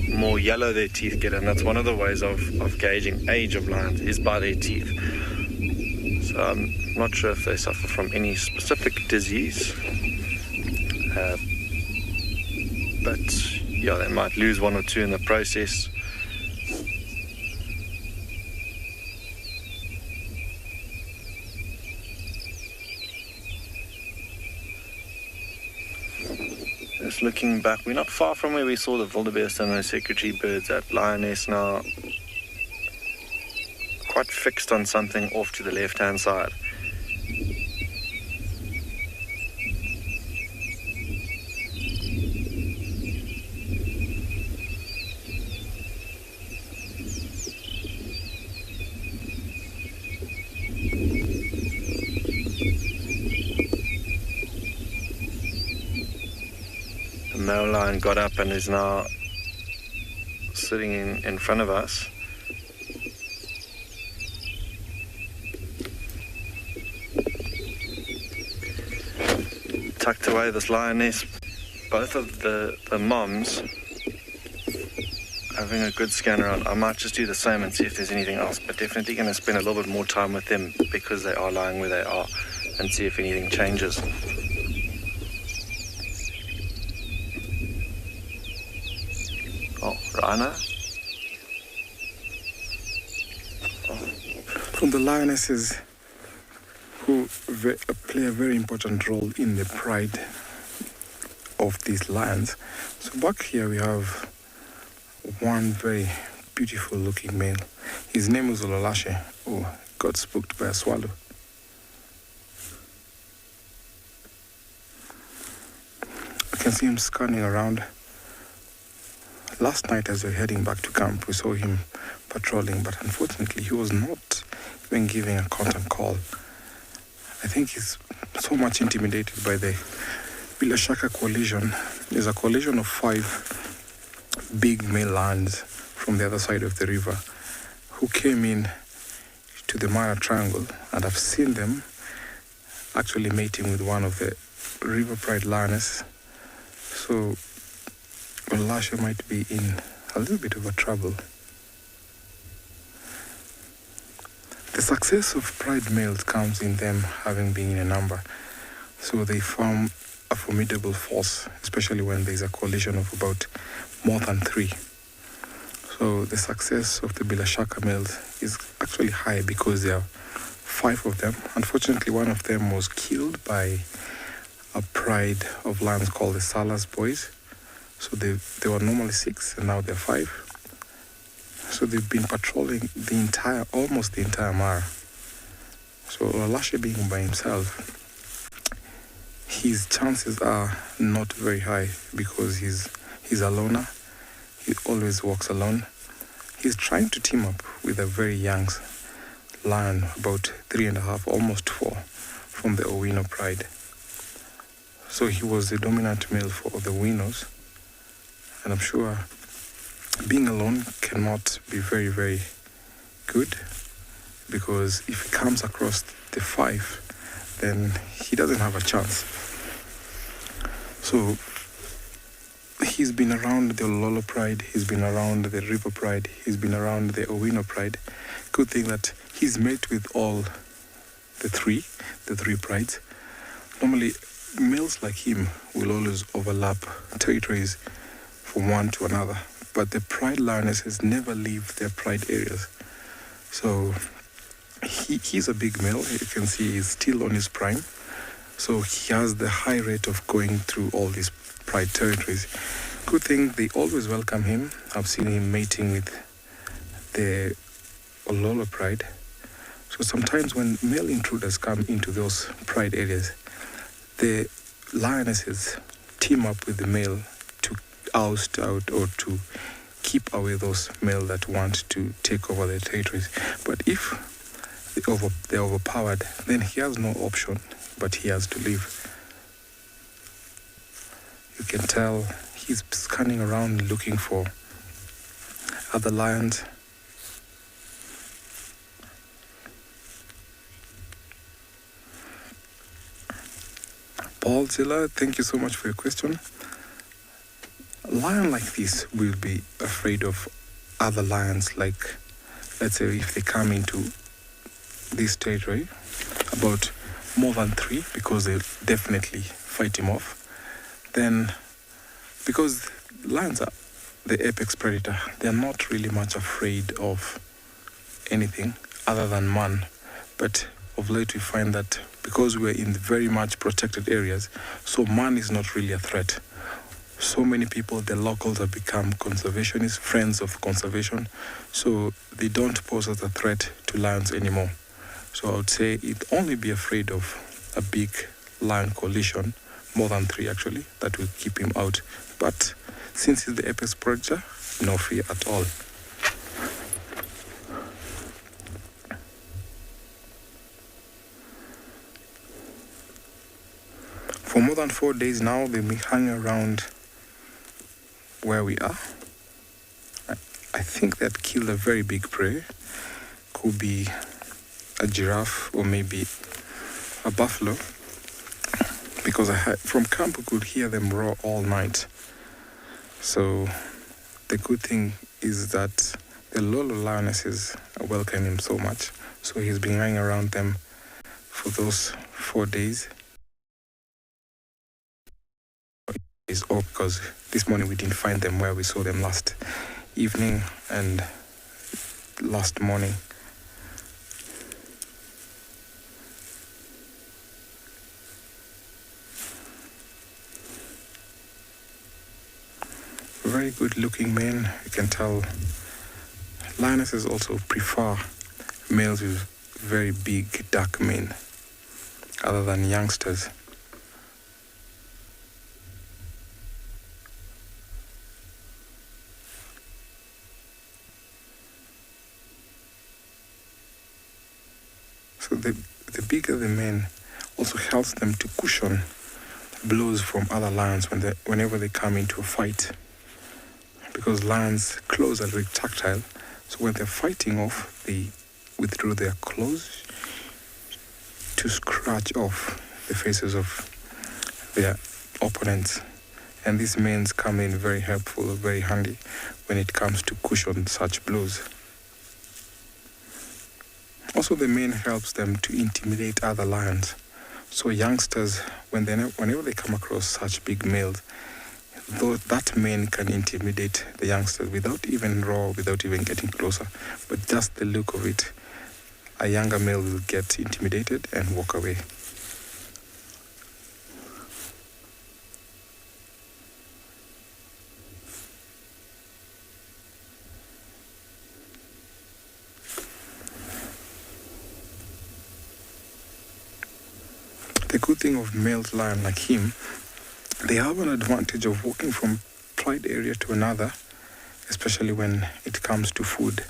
more yellow their teeth get, and that's one of the ways of gauging age of lions is by their teeth. So I'm not sure if they suffer from any specific disease, but yeah, they might lose one or two in the process. Just looking back, we're not far from where we saw the wildebeest and the secretary birds. That lioness now quite fixed on something off to the left-hand side. The male lion got up and is now sitting in front of us. Tucked away, this lioness, both of the moms having a good scan around. I might just do the same and see if there's anything else, but definitely going to spend a little bit more time with them because they are lying where they are and see if anything changes. Oh, Rana. From the lionesses who play a very important role in the pride of these lions. So back here we have one very beautiful looking male. His name is Ololashe, who got spooked by a swallow. You can see him scanning around. Last night as we were heading back to camp, we saw him patrolling, but unfortunately he was not even giving a contact call. I think he's so much intimidated by the Bilashaka coalition. There's a coalition of 5 big male lions from the other side of the river who came in to the Mara Triangle, and I've seen them actually mating with one of the river pride lionesses. So Lasha might be in a little bit of a trouble. The success of pride males comes in them having been in a number. So they form a formidable force, especially when there's a coalition of about more than 3. So the success of the Bilashaka males is actually high because there are 5 of them. Unfortunately, one of them was killed by a pride of lions called the Salas boys. So they were normally 6 and now they're 5. So they've been patrolling almost the entire Mara. So Lashe being by himself, his chances are not very high because he's a loner. He always walks alone. He's trying to team up with a very young lion, about 3.5, almost 4, from the Owino pride. So he was the dominant male for the Winos, and I'm sure being alone cannot be very, very good, because if he comes across the 5, then he doesn't have a chance. So he's been around the Ololo pride, he's been around the River pride, he's been around the Owino pride. Good thing that he's met with all the three prides. Normally, males like him will always overlap territories from one to another, but the pride lionesses never leave their pride areas. So he's a big male. You can see he's still on his prime. So he has the high rate of going through all these pride territories. Good thing they always welcome him. I've seen him mating with the Ololo pride. So sometimes when male intruders come into those pride areas, the lionesses team up with the male to oust out or to keep away those male that want to take over their territories. But if they're overpowered, then he has no option, but he has to leave. You can tell he's scanning around looking for other lions. Paul Zilla, thank you so much for your question. A lion like this will be afraid of other lions, like, let's say, if they come into this territory, about more than 3, because they'll definitely fight him off. Then, because lions are the apex predator, they're not really much afraid of anything other than man. But of late we find that because we're in very much protected areas, so man is not really a threat. So many people, the locals, have become conservationists, friends of conservation, so they don't pose as a threat to lions anymore. So I would say it'd only be afraid of a big lion coalition, more than 3 actually, that will keep him out. But since he's the apex predator, no fear at all. For more than 4 days now, they've been hanging around where we are. I think they had killed a very big prey. Could be a giraffe or maybe a buffalo. Because from camp we could hear them roar all night. So the good thing is that the Lolo lionesses welcome him so much. So he's been hanging around them for those 4 days. Is all because this morning we didn't find them where we saw them last evening and last morning. Very good looking men. You can tell lionesses also prefer males with very big dark mane other than youngsters. So the bigger the mane also helps them to cushion blows from other lions whenever they come into a fight. Because lions' claws are very tactile, so when they're fighting off, they withdraw their claws to scratch off the faces of their opponents. And these manes come in very helpful, very handy when it comes to cushion such blows. Also, the mane helps them to intimidate other lions. So youngsters, whenever they come across such big males, though that mane can intimidate the youngsters without even roar, without even getting closer. But just the look of it, a younger male will get intimidated and walk away. The good thing of male lion like him, they have an advantage of walking from pride area to another, especially when it comes to food.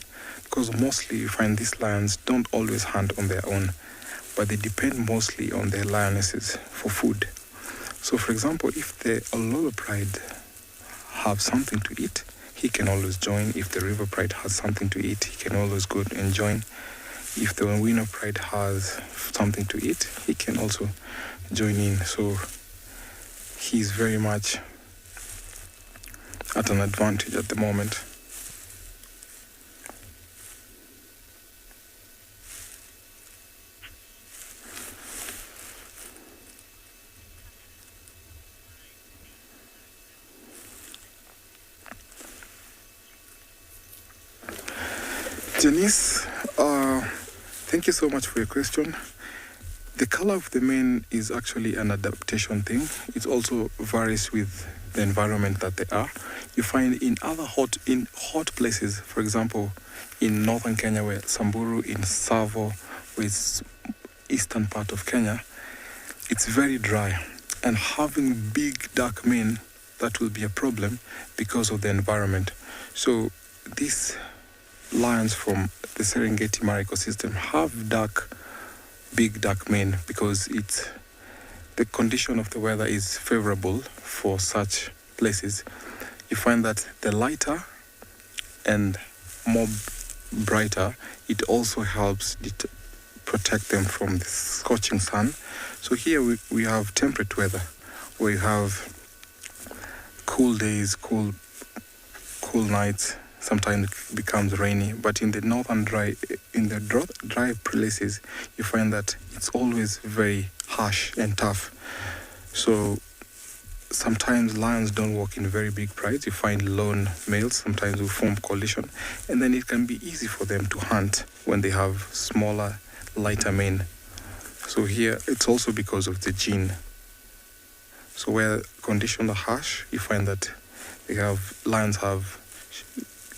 Because mostly you find these lions don't always hunt on their own, but they depend mostly on their lionesses for food. So for example, if the Ololo pride have something to eat, he can always join. If the river pride has something to eat, he can always go and join. If the Wino pride has something to eat, he can also join in. So he's very much at an advantage at the moment. Janice, thank you so much for your question. The color of the mane is actually an adaptation thing. It also varies with the environment that they are. You find in other hot places, for example, in northern Kenya, where Samburu, in Tsavo, which is eastern part of Kenya, it's very dry. And having big dark mane, that will be a problem because of the environment. So these lions from the Serengeti Mara ecosystem have big dark mane because the condition of the weather is favorable for such places. You find that the lighter and more brighter, it also helps protect them from the scorching sun. So here we have temperate weather, where you have cool days, cool nights. Sometimes it becomes rainy, but in the dry places, you find that it's always very harsh and tough. So sometimes lions don't walk in very big prides. You find lone males sometimes will form coalition, and then it can be easy for them to hunt when they have smaller, lighter mane. So here it's also because of the gene. So where conditions are harsh, you find that lions have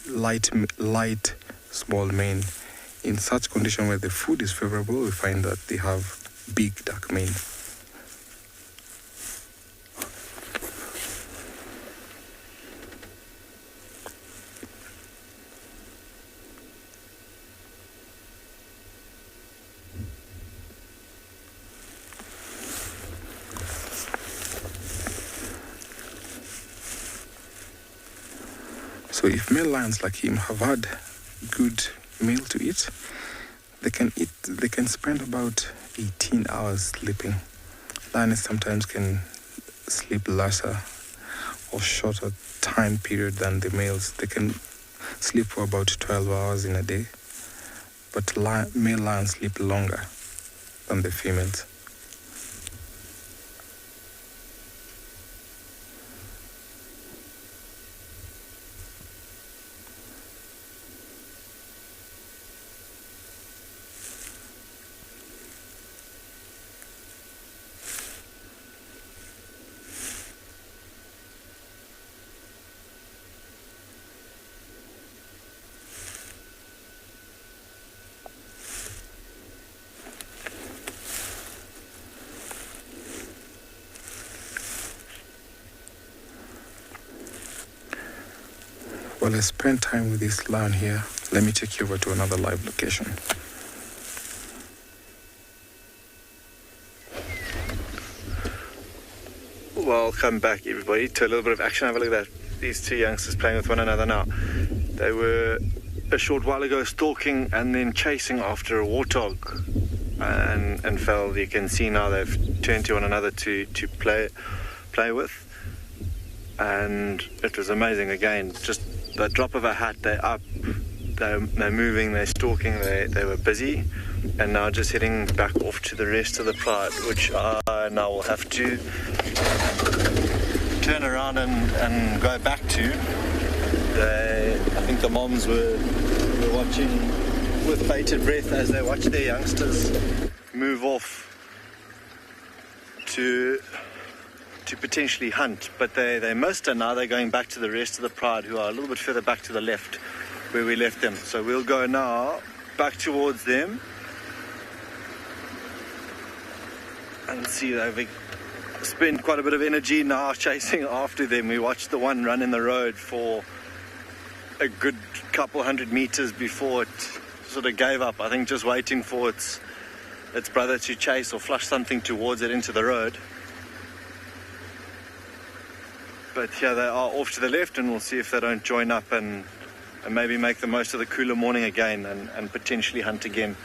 light, small mane. In such condition where the food is favorable, we find that they have big, dark mane. So if male lions like him have had good meal to eat, they can spend about 18 hours sleeping. Lions sometimes can sleep lesser or shorter time period than the males. They can sleep for about 12 hours in a day, but male lions sleep longer than the females. Well, I spent time with this lion here. Let me take you over to another live location. Welcome back, everybody, to a little bit of action. Have a look at that. These two youngsters playing with one another now. They were a short while ago stalking and then chasing after a warthog and fell. You can see now they've turned to one another to play with. And it was amazing. Again, just the drop of a hat, they're up, they're moving, they're stalking, they were busy, and now just heading back off to the rest of the pride, which I now will have to turn around and go back to. I think the moms were watching with bated breath as they watch their youngsters move off to potentially hunt, but they missed, and now they're going back to the rest of the pride, who are a little bit further back to the left where we left them. So we'll go now back towards them and see. They've spent quite a bit of energy now chasing after them. We watched the one run in the road for a good couple hundred meters before it sort of gave up, I think, just waiting for its brother to chase or flush something towards it into the road. But here they are off to the left, and we'll see if they don't join up and maybe make the most of the cooler morning again and potentially hunt again.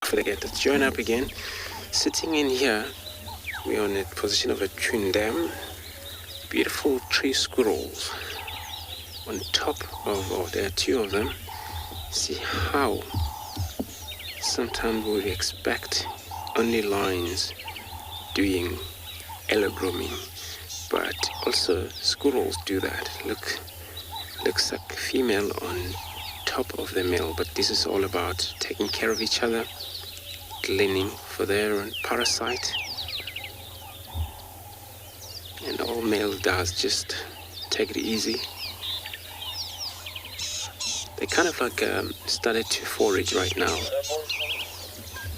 Forget to join up again. Sitting in here, we're on a position of a twin dam. Beautiful tree squirrels on top of, there are two of them. See how sometimes we expect only lions doing grooming, but also squirrels do that. Looks like female on top of the male, but this is all about taking care of each other, cleaning for their own parasite. And all male does, just take it easy. They kind of like started to forage right now.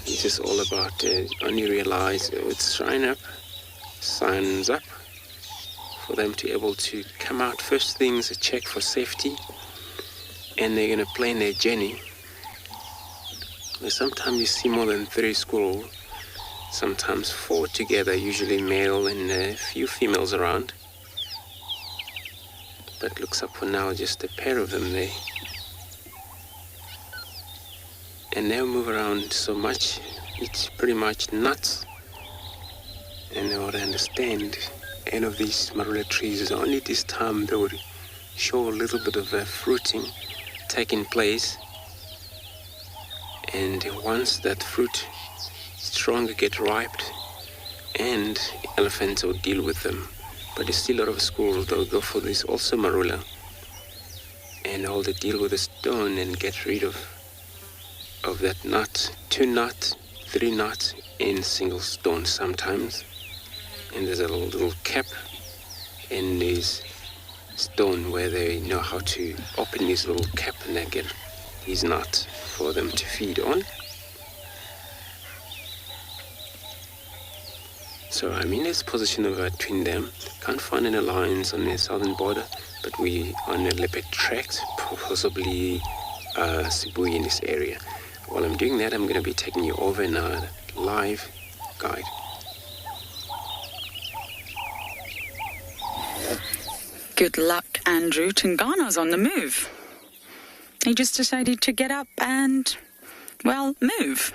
It's just all about only realize it's signs up for them to be able to come out. First things, a check for safety, and they're gonna plan their journey. Sometimes you see more than 3 squirrels sometimes 4 together, usually male and a few females around. But looks up for now just a pair of them there. And they'll move around so much, it's pretty much nuts. And what I understand, any of these marula trees is only this time they would show a little bit of fruiting taking place. And once that fruit stronger get ripe, and elephants will deal with them. But there's still a lot of squirrels that will go for this also marula. And all they deal with a stone and get rid of that nut, 2 nuts, 3 nuts in single stone sometimes. And there's a little cap in this stone where they know how to open this little cap and they get these nuts for them to feed on. So I'm in this position of between them. Can't find any lions on the southern border, but we on a leopard tract, possibly Sibui in this area. While I'm doing that, I'm going to be taking you over in a live guide. Good luck, Andrew. Tingana's on the move. He just decided to get up and, well, move.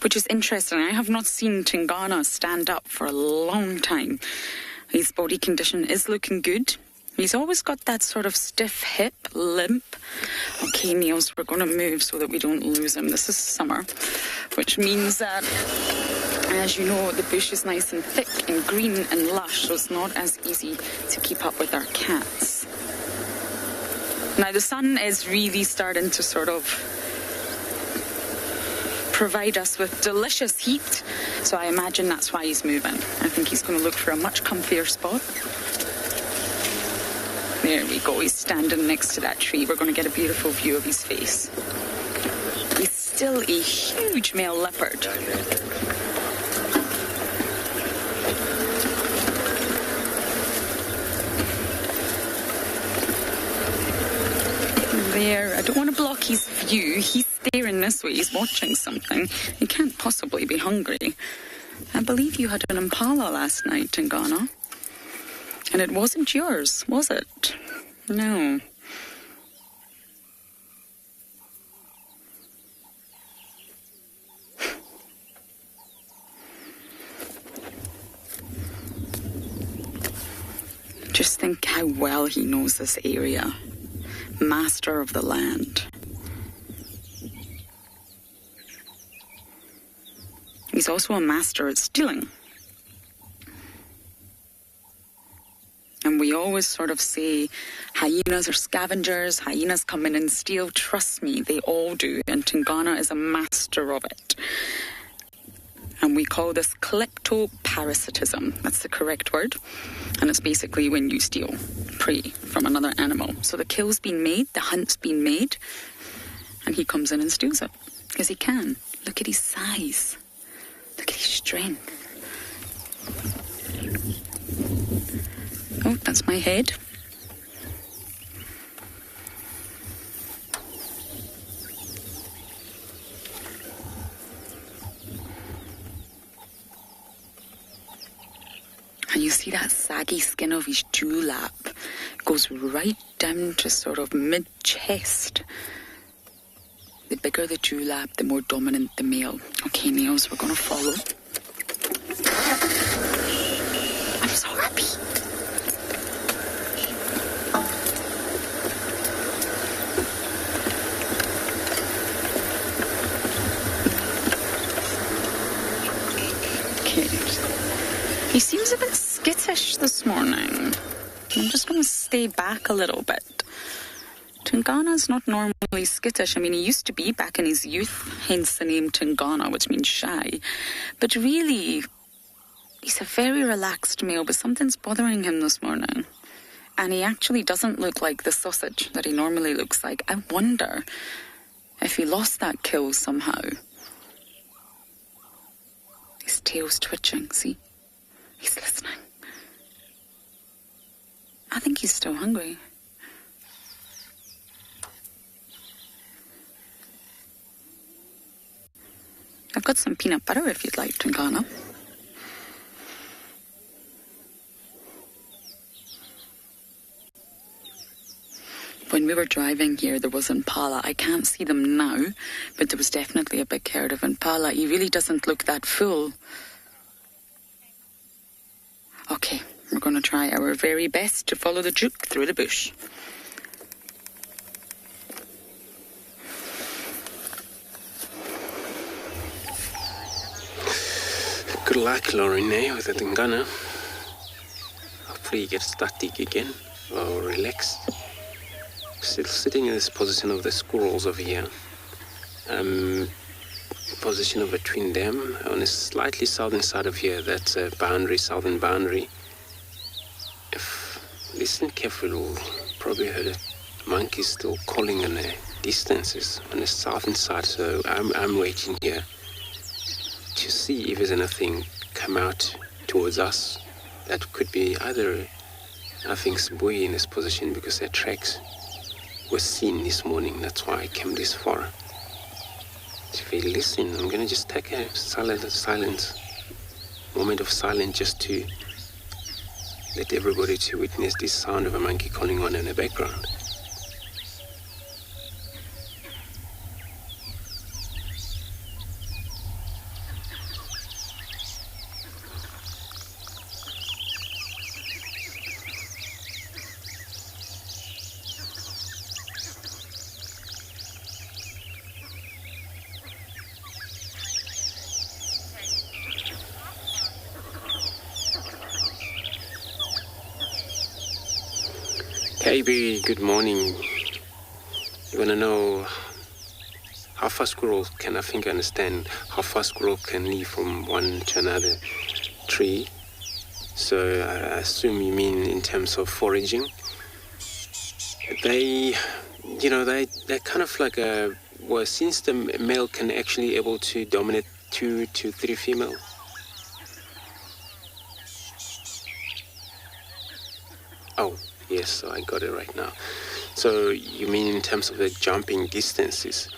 Which is interesting. I have not seen Tingana stand up for a long time. His body condition is looking good. He's always got that sort of stiff hip, limp. Okay, Niels, we're going to move so that we don't lose him. This is summer, which means that, as you know, the bush is nice and thick and green and lush, so it's not as easy to keep up with our cats. Now, the sun is really starting to sort of provide us with delicious heat, so I imagine that's why he's moving. I think he's going to look for a much comfier spot. There we go, he's standing next to that tree. We're going to get a beautiful view of his face. He's still a huge male leopard. There, I don't want to block his view. He's staring this way, he's watching something. He can't possibly be hungry. I believe you had an impala last night in Ghana. And it wasn't yours, was it? No. Just think how well he knows this area. Master of the land. He's also a master at stealing. And we always sort of say, hyenas are scavengers, hyenas come in and steal. Trust me, they all do. And Tingana is a master of it. And we call this kleptoparasitism. That's the correct word. And it's basically when you steal prey from another animal. So the kill's been made, the hunt's been made, and he comes in and steals it. Because he can. Look at his size. Look at his strength. Oh, that's my head. And you see that saggy skin of his dewlap goes right down to sort of mid-chest. The bigger the dewlap, the more dominant the male. Okay, Niels, we're going to follow. I'm so happy. Okay. He seems a bit skittish this morning. I'm just going to stay back a little bit. Tingana's not normally skittish. I mean, he used to be back in his youth, hence the name Tingana, which means shy. But really, he's a very relaxed male, but something's bothering him this morning. And he actually doesn't look like the sausage that he normally looks like. I wonder if he lost that kill somehow. His tail's twitching, see? He's listening. I think he's still hungry. I've got some peanut butter if you'd like, Tungana. When we were driving here, there was impala. I can't see them now, but there was definitely a big herd of impala. He really doesn't look that full. Okay, we're going to try our very best to follow the Duke through the bush. Good luck, Lauren, with the Tungana. Hopefully you get static again, or relaxed. Still sitting in this position of the squirrels over here. Position of between them on a slightly southern side of here. That's a boundary, southern boundary. If listen carefully, we'll probably heard a monkey still calling in the distances on the southern side. So I'm waiting here to see if there's anything come out towards us. That could be either, I think, Sibui in this position because their tracks were seen this morning. That's why I came this far. If you listen, I'm going to just take a moment of silence just to let everybody to witness this sound of a monkey calling on in the background. KB, good morning. You want to know how far squirrel can, I think I understand, how far squirrel can leave from one to another tree. So I assume you mean in terms of foraging. They're kind of like since the male can actually able to dominate 2 to 3 female. Oh. Yes, so I got it right now. So you mean in terms of the jumping distances.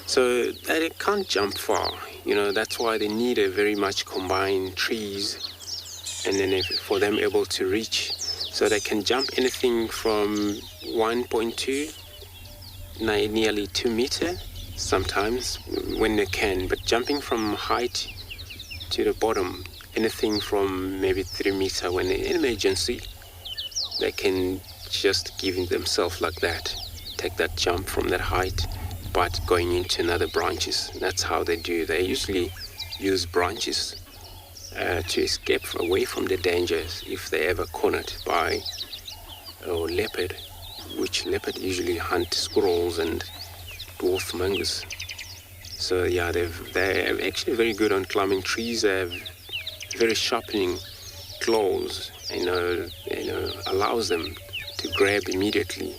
So they can't jump far. That's why they need a very much combined trees and then for them able to reach. So they can jump anything from 1.2, nearly 2 meter sometimes when they can. But jumping from height to the bottom, anything from maybe 3 meter when in emergency. They can just give themselves like that, take that jump from that height, but going into another branches. That's how they do. They usually use branches to escape away from the dangers if they ever cornered by a leopard, which leopard usually hunt squirrels and dwarf mongoose. So yeah, they're actually very good on climbing trees. They have very sharpening claws. Allows them to grab immediately,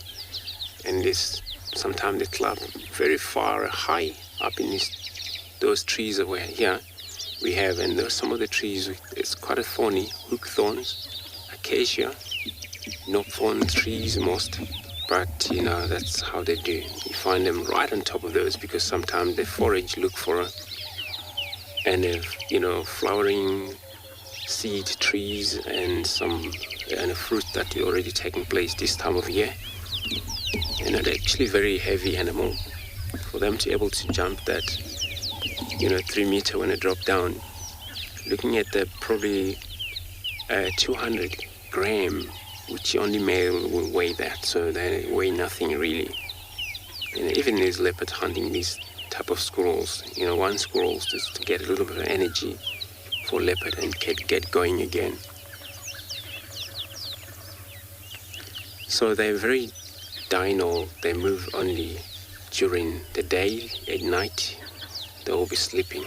and sometimes they climb very far high up in those trees over here we have, and there's some of the trees, it's quite a thorny, hook thorns, acacia, no thorn trees most, but that's how they do. You find them right on top of those because sometimes they forage, look for flowering seed trees and a fruit that is already taking place this time of year. They're actually very heavy animal. For them to able to jump that 3 meter when they drop down, looking at the probably 200 gram, which only male will weigh that, so they weigh nothing really. Even these leopard hunting these type of squirrels, one squirrel just to get a little bit of energy for leopard and get going again. So they're very diurnal. They move only during the day. At night they will be sleeping,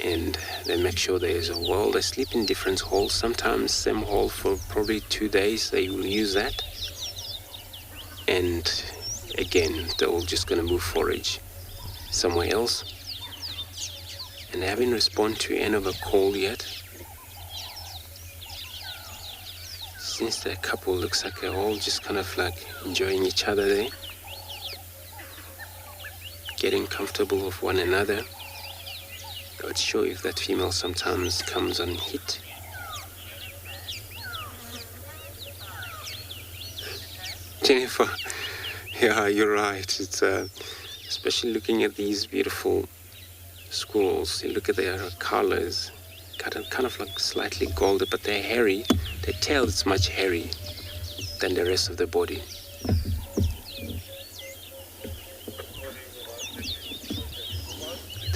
and they make sure there's a wall. They sleep in different holes, sometimes same hole for probably 2 days. They will use that, and again they're all just going to move forage somewhere else. And they haven't responded to any of a call yet. Since the couple looks like they're all just kind of like enjoying each other there, getting comfortable with one another. Not sure if that female sometimes comes on hit. Jennifer, yeah, you're right. It's especially looking at these beautiful squirrels. You look at their colors, kind of like slightly golden, but they're hairy. Their tail is much hairy than the rest of the body.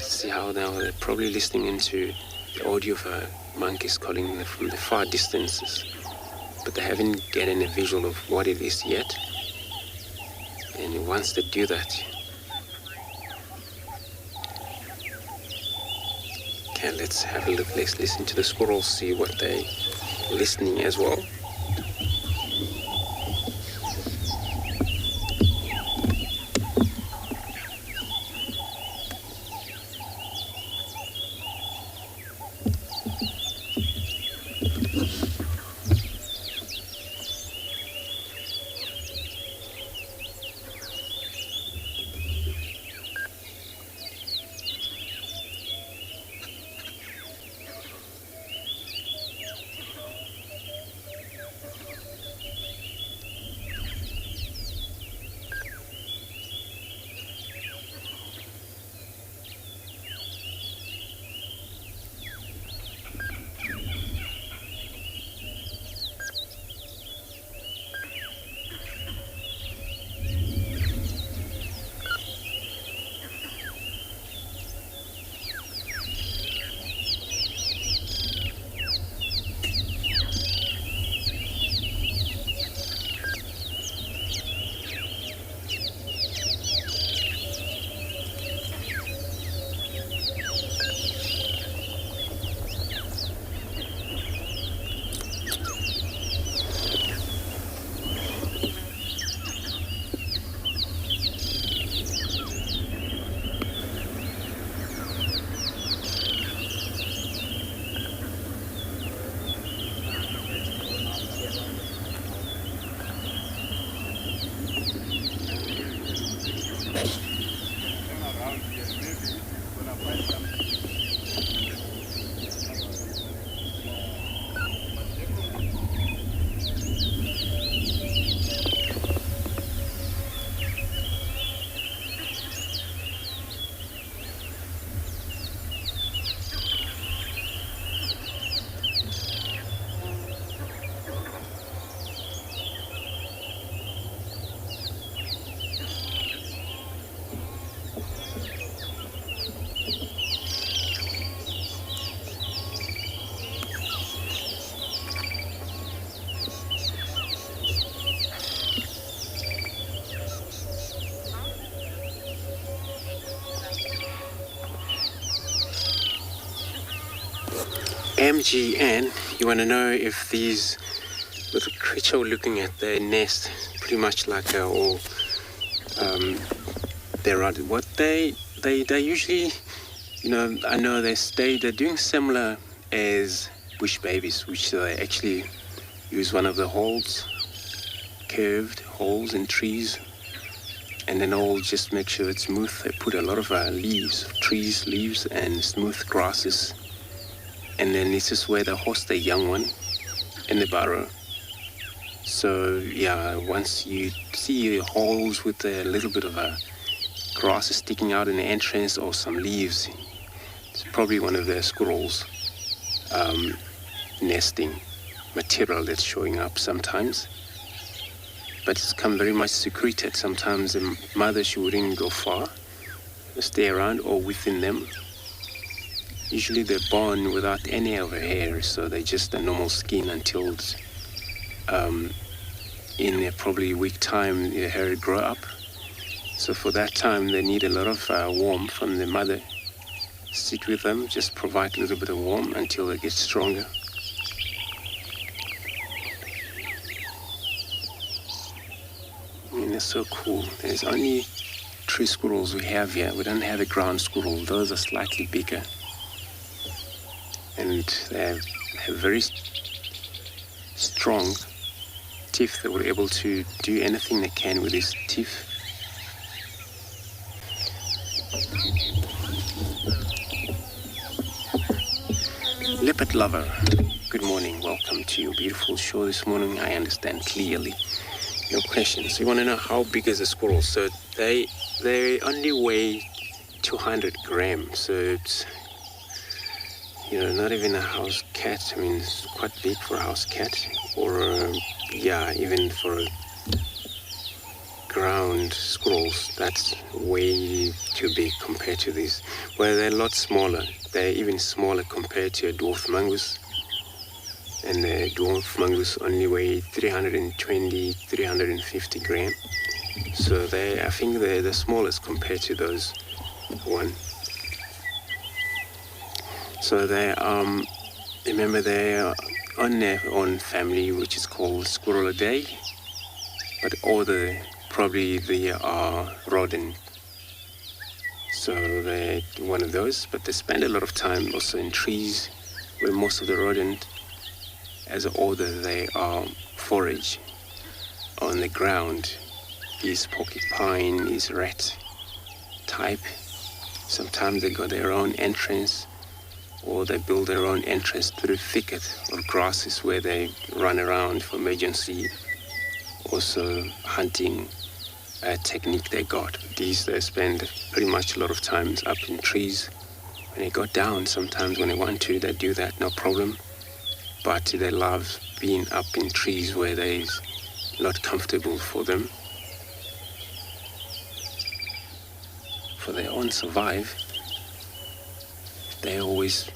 See how now they're probably listening into the audio of monkeys calling from the far distances, but they haven't gotten a visual of what it is yet. And once they do that, okay, let's have a look. Let's listen to the squirrels, see what they're listening as well. MGN, you want to know if these little creature looking at their nest, pretty much like all they're what they usually, you know, I know they're doing similar as bush babies, which they actually use one of the holes, curved holes in trees, and then all just make sure it's smooth. They put a lot of leaves, trees, leaves, and smooth grasses. And then this is where they host the young one in the burrow. So yeah, once you see holes with a little bit of grass sticking out in the entrance or some leaves, it's probably one of the squirrels' nesting material that's showing up sometimes. But it's come very much secreted. Sometimes the mother, she wouldn't go far, stay around or within them. Usually they're born without any of her hair, so they're just a normal skin until in a probably week time their hair grow up. So for that time they need a lot of warmth from the mother. Sit with them, just provide a little bit of warmth until they get stronger. I mean, that's so cool. There's only tree squirrels we have here. We don't have a ground squirrel. Those are slightly bigger. And they have very strong teeth that were able to do anything they can with these teeth. leopard lover, good morning. Welcome to your beautiful show this morning. I understand clearly your questions. You want to know how big is a squirrel? So they only weigh 200 grams. So it's, not even a house cat. I mean, it's quite big for a house cat, or even for ground squirrels. That's way too big compared to these. Well, they're a lot smaller. They're even smaller compared to a dwarf mongoose. And the dwarf mongoose only weigh 320, 350 grams. So I think they're the smallest compared to those one. So they remember they're on their own family, which is called Squirrelidae, but they are rodent. So they're one of those, but they spend a lot of time also in trees, where most of the rodent, as an order, they are forage on the ground. Is porcupine, is rat type. Sometimes they got their own entrance, or they build their own entrance through thicket or grasses where they run around for emergency. Also hunting technique they got. These they spend pretty much a lot of times up in trees. When they go down, sometimes when they want to, they do that, no problem. But they love being up in trees where it's not comfortable for them. For their own survive, they always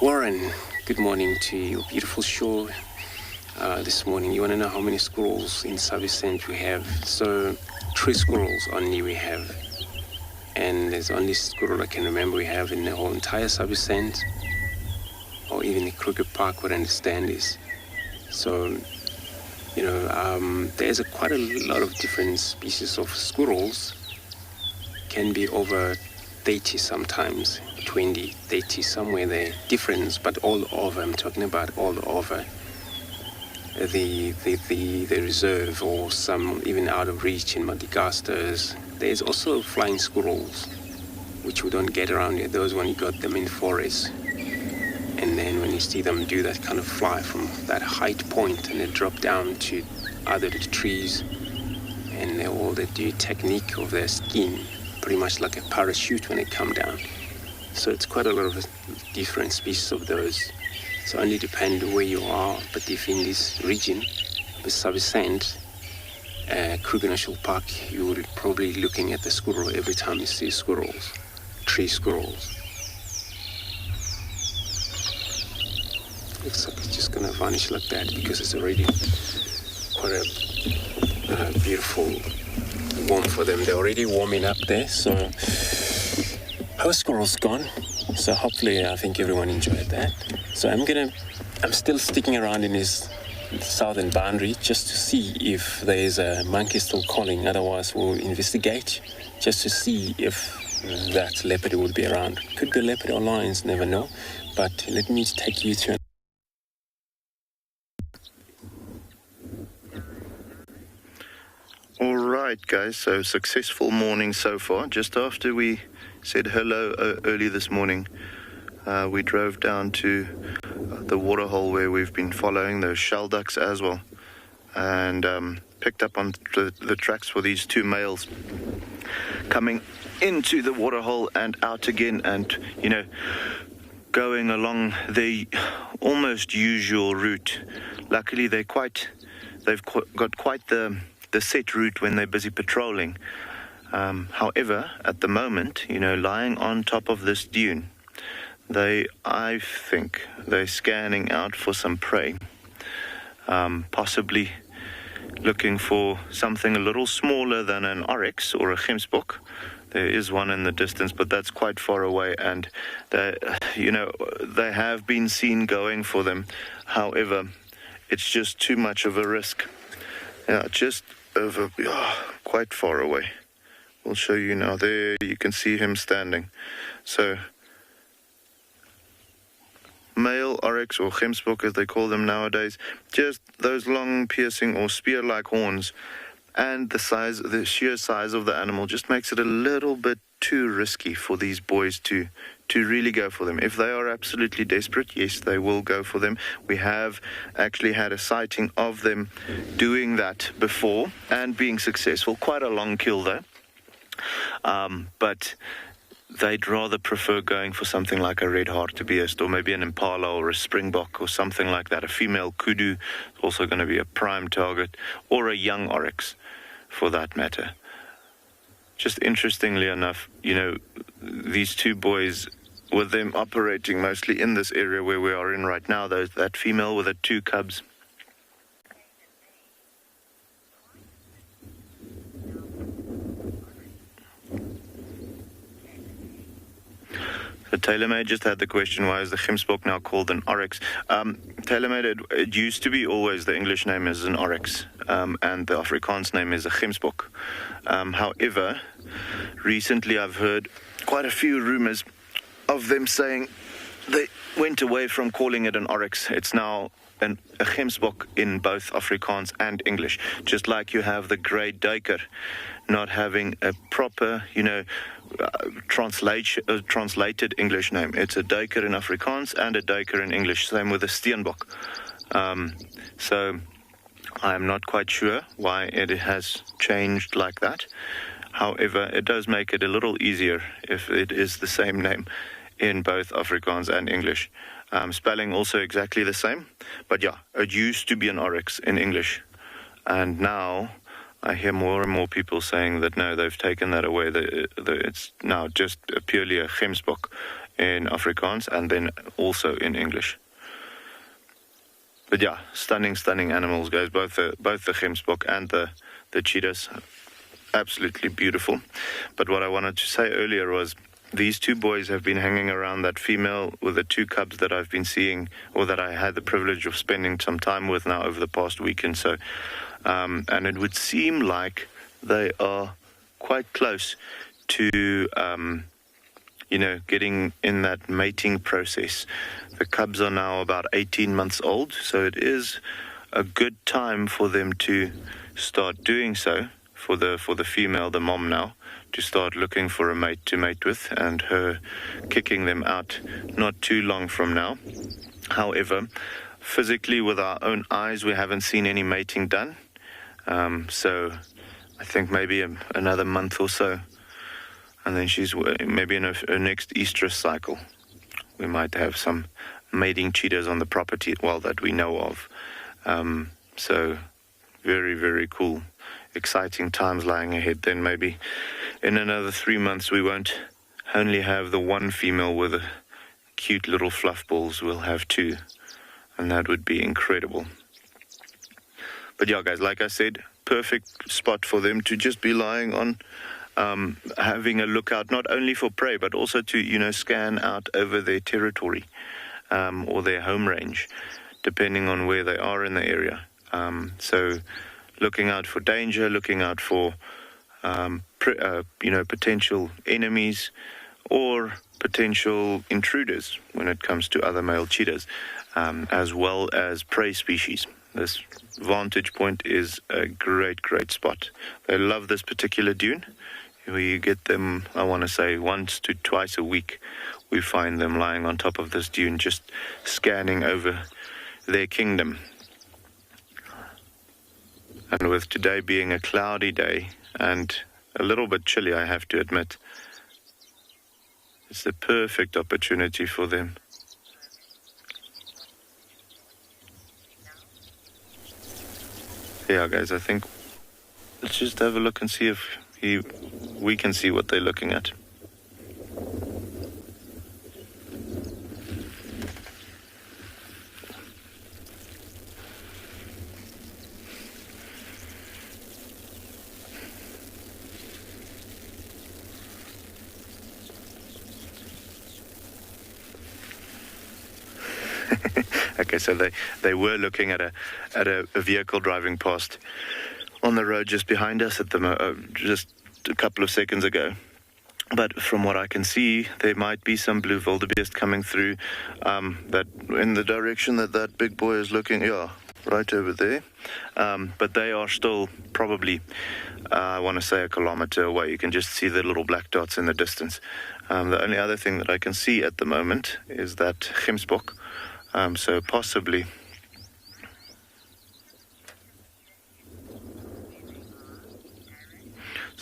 Warren, good morning to you. Beautiful show this morning. You want to know how many squirrels in Savicent we have? So 3 squirrels only we have. And there's only squirrel I can remember we have in the whole entire Savicent, or even the Kruger Park, what I understand is. So, there's quite a lot of different species of squirrels. Can be over 30 sometimes, 20, 30, somewhere there, difference, but all over, I'm talking about all over the reserve, or some even out of reach in Madagascar. There's also flying squirrels, which we don't get around here. Those when you got them in forests. And then when you see them do that kind of fly from that height point and they drop down to other trees, and they do technique of their skin, pretty much like a parachute when they come down. So it's quite a lot of different species of those. So only depend where you are, but if in this region, the Savicent, Kruger National Park, you would probably looking at the squirrel every time you see squirrels, 3 squirrels. Looks like it's just gonna vanish like that because it's already quite a beautiful warm for them. They're already warming up there, so our squirrel's gone. So hopefully I think everyone enjoyed that. So I'm still sticking around in his southern boundary just to see if there is a monkey still calling. Otherwise we'll investigate just to see if that leopard will be around. Could be leopard or lions, never know. But let me take you to All right, guys, so successful morning so far. Just after we said hello early this morning, we drove down to the waterhole where we've been following those shell ducks as well, and picked up on the tracks for these 2 males coming into the waterhole and out again, and going along the almost usual route. Luckily they've got quite the set route when they're busy patrolling. However, at the moment, lying on top of this dune, I think they're scanning out for some prey, possibly looking for something a little smaller than an oryx or a gemsbok. There is one in the distance, but that's quite far away, and they have been seen going for them. However, it's just too much of a risk. Yeah, just over, quite far away. We'll show you now. There you can see him standing. So, male oryx, or gemsbok as they call them nowadays, just those long piercing or spear-like horns, and the sheer size of the animal just makes it a little bit too risky for these boys to really go for them. If they are absolutely desperate, yes, they will go for them. We have actually had a sighting of them doing that before and being successful. Quite a long kill though. But they'd rather prefer going for something like a red hartebeest or maybe an impala or a springbok or something like that. A female kudu is also going to be a prime target, or a young oryx for that matter. Just interestingly enough, you know, these two boys, with them operating mostly in this area where we are in right now, that female with the two cubs, so TaylorMade just had the question, why is the Gemsbok now called an oryx? TaylorMade, it used to be always the English name is an oryx, and the Afrikaans name is a Gemsbok. However, recently I've heard quite a few rumors of them saying they went away from calling it an oryx. It's now a Gemsbok in both Afrikaans and English, just like you have the grey duiker not having a proper, you know, translated English name. It's a duiker in Afrikaans and a duiker in English. Same with the steenbok. So I'm not quite sure why it has changed like that. However, it does make it a little easier if it is the same name in both Afrikaans and English. Spelling also exactly the same. But yeah, it used to be an oryx in English. And now I hear more and more people saying that no, they've taken that away. It's now just purely a Gemsbok in Afrikaans and then also in English. But yeah, stunning animals, guys. Both the Gemsbok and the cheetahs, absolutely beautiful. But what I wanted to say earlier was these two boys have been hanging around that female with the two cubs that I've been seeing, or that I had the privilege of spending some time with now over the past weekend. So, and it would seem like they are quite close to, you know, getting in that mating process. The cubs are now about 18 months old, so it is a good time for them to start doing so. For the female, the mom now, to start looking for a mate to mate with, and her kicking them out not too long from now. However, physically with our own eyes, we haven't seen any mating done. So I think maybe another month or so, and then she's maybe in her next estrus cycle. We might have some mating cheetahs on the property, well, that we know of. So very, very cool. Exciting times lying ahead. Then maybe in another 3 months we won't only have the one female with the cute little fluff balls. We'll have two, and that would be incredible. But yeah, guys, like I said, perfect spot for them to just be lying on, having a look out, not only for prey, but also to, you know, scan out over their territory, or their home range, depending on where they are in the area. So looking out for danger, looking out for, you know, potential enemies or potential intruders when it comes to other male cheetahs, as well as prey species. This vantage point is a great, great spot. They love this particular dune. We get them, I want to say, once to twice a week. We find them lying on top of this dune, just scanning over their kingdom. And with today being a cloudy day and a little bit chilly, I have to admit, it's the perfect opportunity for them. Yeah, guys, I think let's just have a look and see if we can see what they're looking at. Okay, so they were looking at a vehicle driving past on the road just behind us at just a couple of seconds ago. But from what I can see, there might be some blue wildebeest coming through, that in the direction that big boy is looking. Yeah, right over there. But they are still probably, I want to say, a kilometer away. You can just see the little black dots in the distance. The only other thing that I can see at the moment is that Gemsbok. So possibly...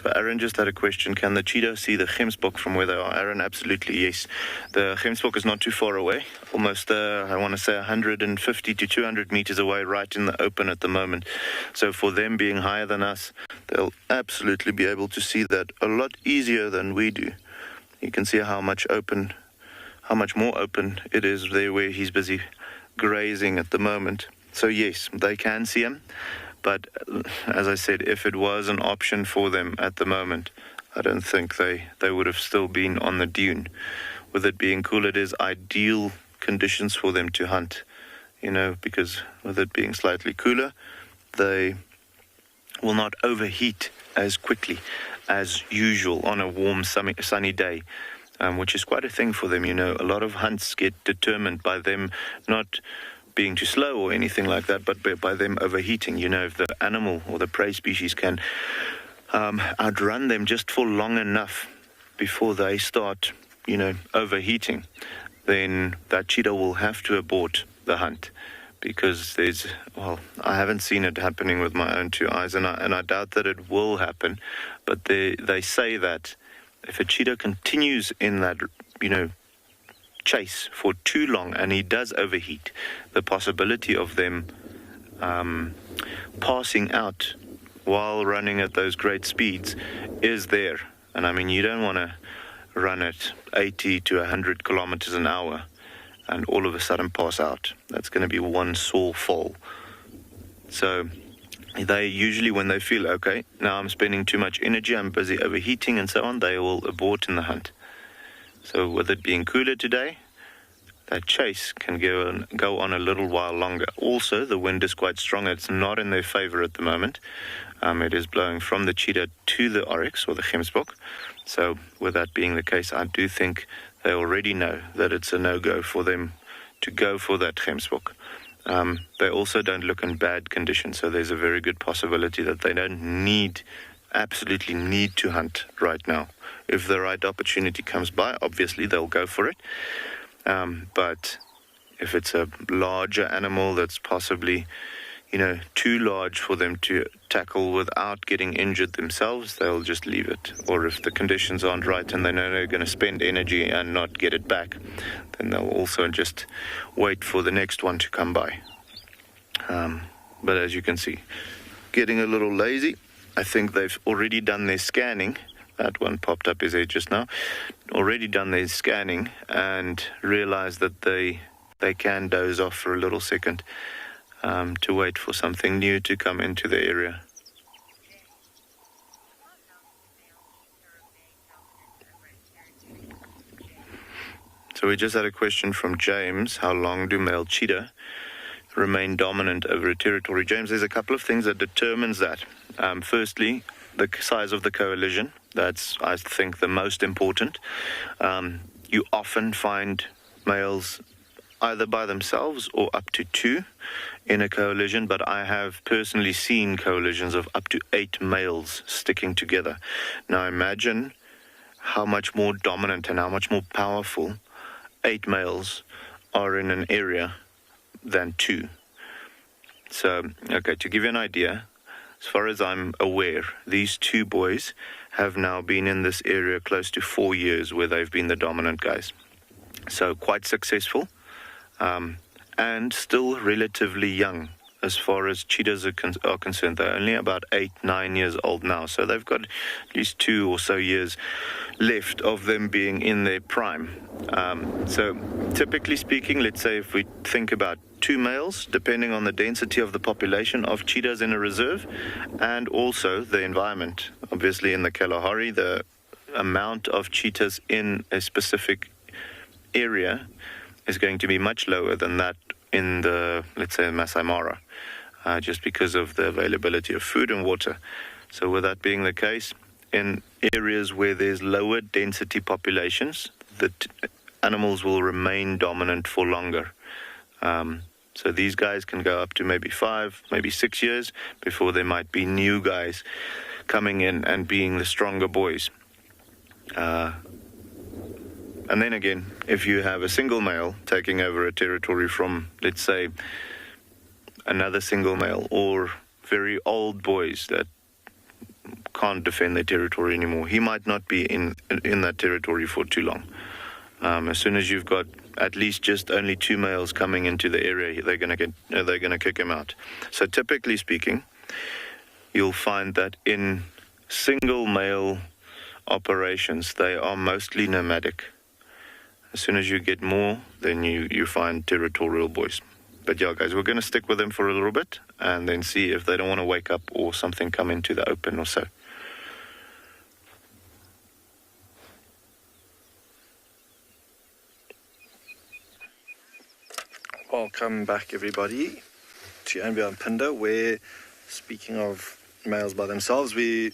So Aaron just had a question. Can the cheetah see the Gemsbok from where they are? Aaron, absolutely, yes. The Gemsbok is not too far away, almost, I want to say, 150 to 200 meters away, right in the open at the moment. So for them being higher than us, they'll absolutely be able to see that a lot easier than we do. You can see how much more open it is there where he's busy grazing at the moment. So yes, they can see him. But as I said, if it was an option for them at the moment, I don't think they would have still been on the dune. With it being cool, it is ideal conditions for them to hunt, because with it being slightly cooler, they will not overheat as quickly as usual on a warm, sunny day, which is quite a thing for them. A lot of hunts get determined by them not being too slow or anything like that, but by them overheating. If the animal or the prey species can outrun them just for long enough before they start, overheating, then that cheetah will have to abort the hunt, because I haven't seen it happening with my own two eyes, and I doubt that it will happen, but they say that if a cheetah continues in that, chase for too long and he does overheat, the possibility of them passing out while running at those great speeds is there. And I mean, you don't want to run at 80 to 100 kilometers an hour and all of a sudden pass out. That's going to be one sore fall. So they usually, when they feel, okay, now I'm spending too much energy, I'm busy overheating and so on, they will abort in the hunt. So with it being cooler today, that chase can go on a little while longer. Also, the wind is quite strong. It's not in their favor at the moment. It is blowing from the cheetah to the oryx or the Gemsbok. So with that being the case, I do think they already know that it's a no-go for them to go for that Gemsbok. They also don't look in bad condition, so there's a very good possibility that they don't absolutely need to hunt right now. If the right opportunity comes by, obviously they'll go for it. But if it's a larger animal that's possibly, too large for them to tackle without getting injured themselves, they'll just leave it. Or if the conditions aren't right and they know they're going to spend energy and not get it back, then they'll also just wait for the next one to come by. But as you can see, getting a little lazy. I think they've already done their scanning. That one popped up his head just now. Already done their scanning and realized that they can doze off for a little second to wait for something new to come into the area. So we just had a question from James. How long do male cheetah remain dominant over a territory? James, there's a couple of things that determines that. Firstly, the size of the coalition. That's, I think, the most important. You often find males either by themselves or up to 2 in a coalition, but I have personally seen coalitions of up to 8 males sticking together. Now imagine how much more dominant and how much more powerful 8 males are in an area than 2. So, okay, to give you an idea, as far as I'm aware, these 2 boys have now been in this area close to 4 years where they've been the dominant guys. So quite successful, and still relatively young as far as cheetahs are concerned. They're only about 8-9 years old now, so they've got at least 2 or so years left of them being in their prime. So typically speaking, let's say if we think about 2 males, depending on the density of the population of cheetahs in a reserve, and also the environment. Obviously in the Kalahari, the amount of cheetahs in a specific area is going to be much lower than that in the, let's say, Masai Mara, just because of the availability of food and water. So with that being the case, in areas where there's lower density populations, the animals will remain dominant for longer. So these guys can go up to maybe 5, maybe 6 years before there might be new guys coming in and being the stronger boys. And then again, if you have a single male taking over a territory from, let's say, another single male, or very old boys that can't defend their territory anymore, he might not be in that territory for too long. As soon as you've got at least just only 2 males coming into the area, they're going to kick him out. So typically speaking, you'll find that in single male operations, they are mostly nomadic. As soon as you get more, then you find territorial boys. But yeah, guys, we're going to stick with them for a little bit and then see if they don't want to wake up or something come into the open or so. Welcome back, everybody, to Ambia and Pinda, where, speaking of males by themselves, we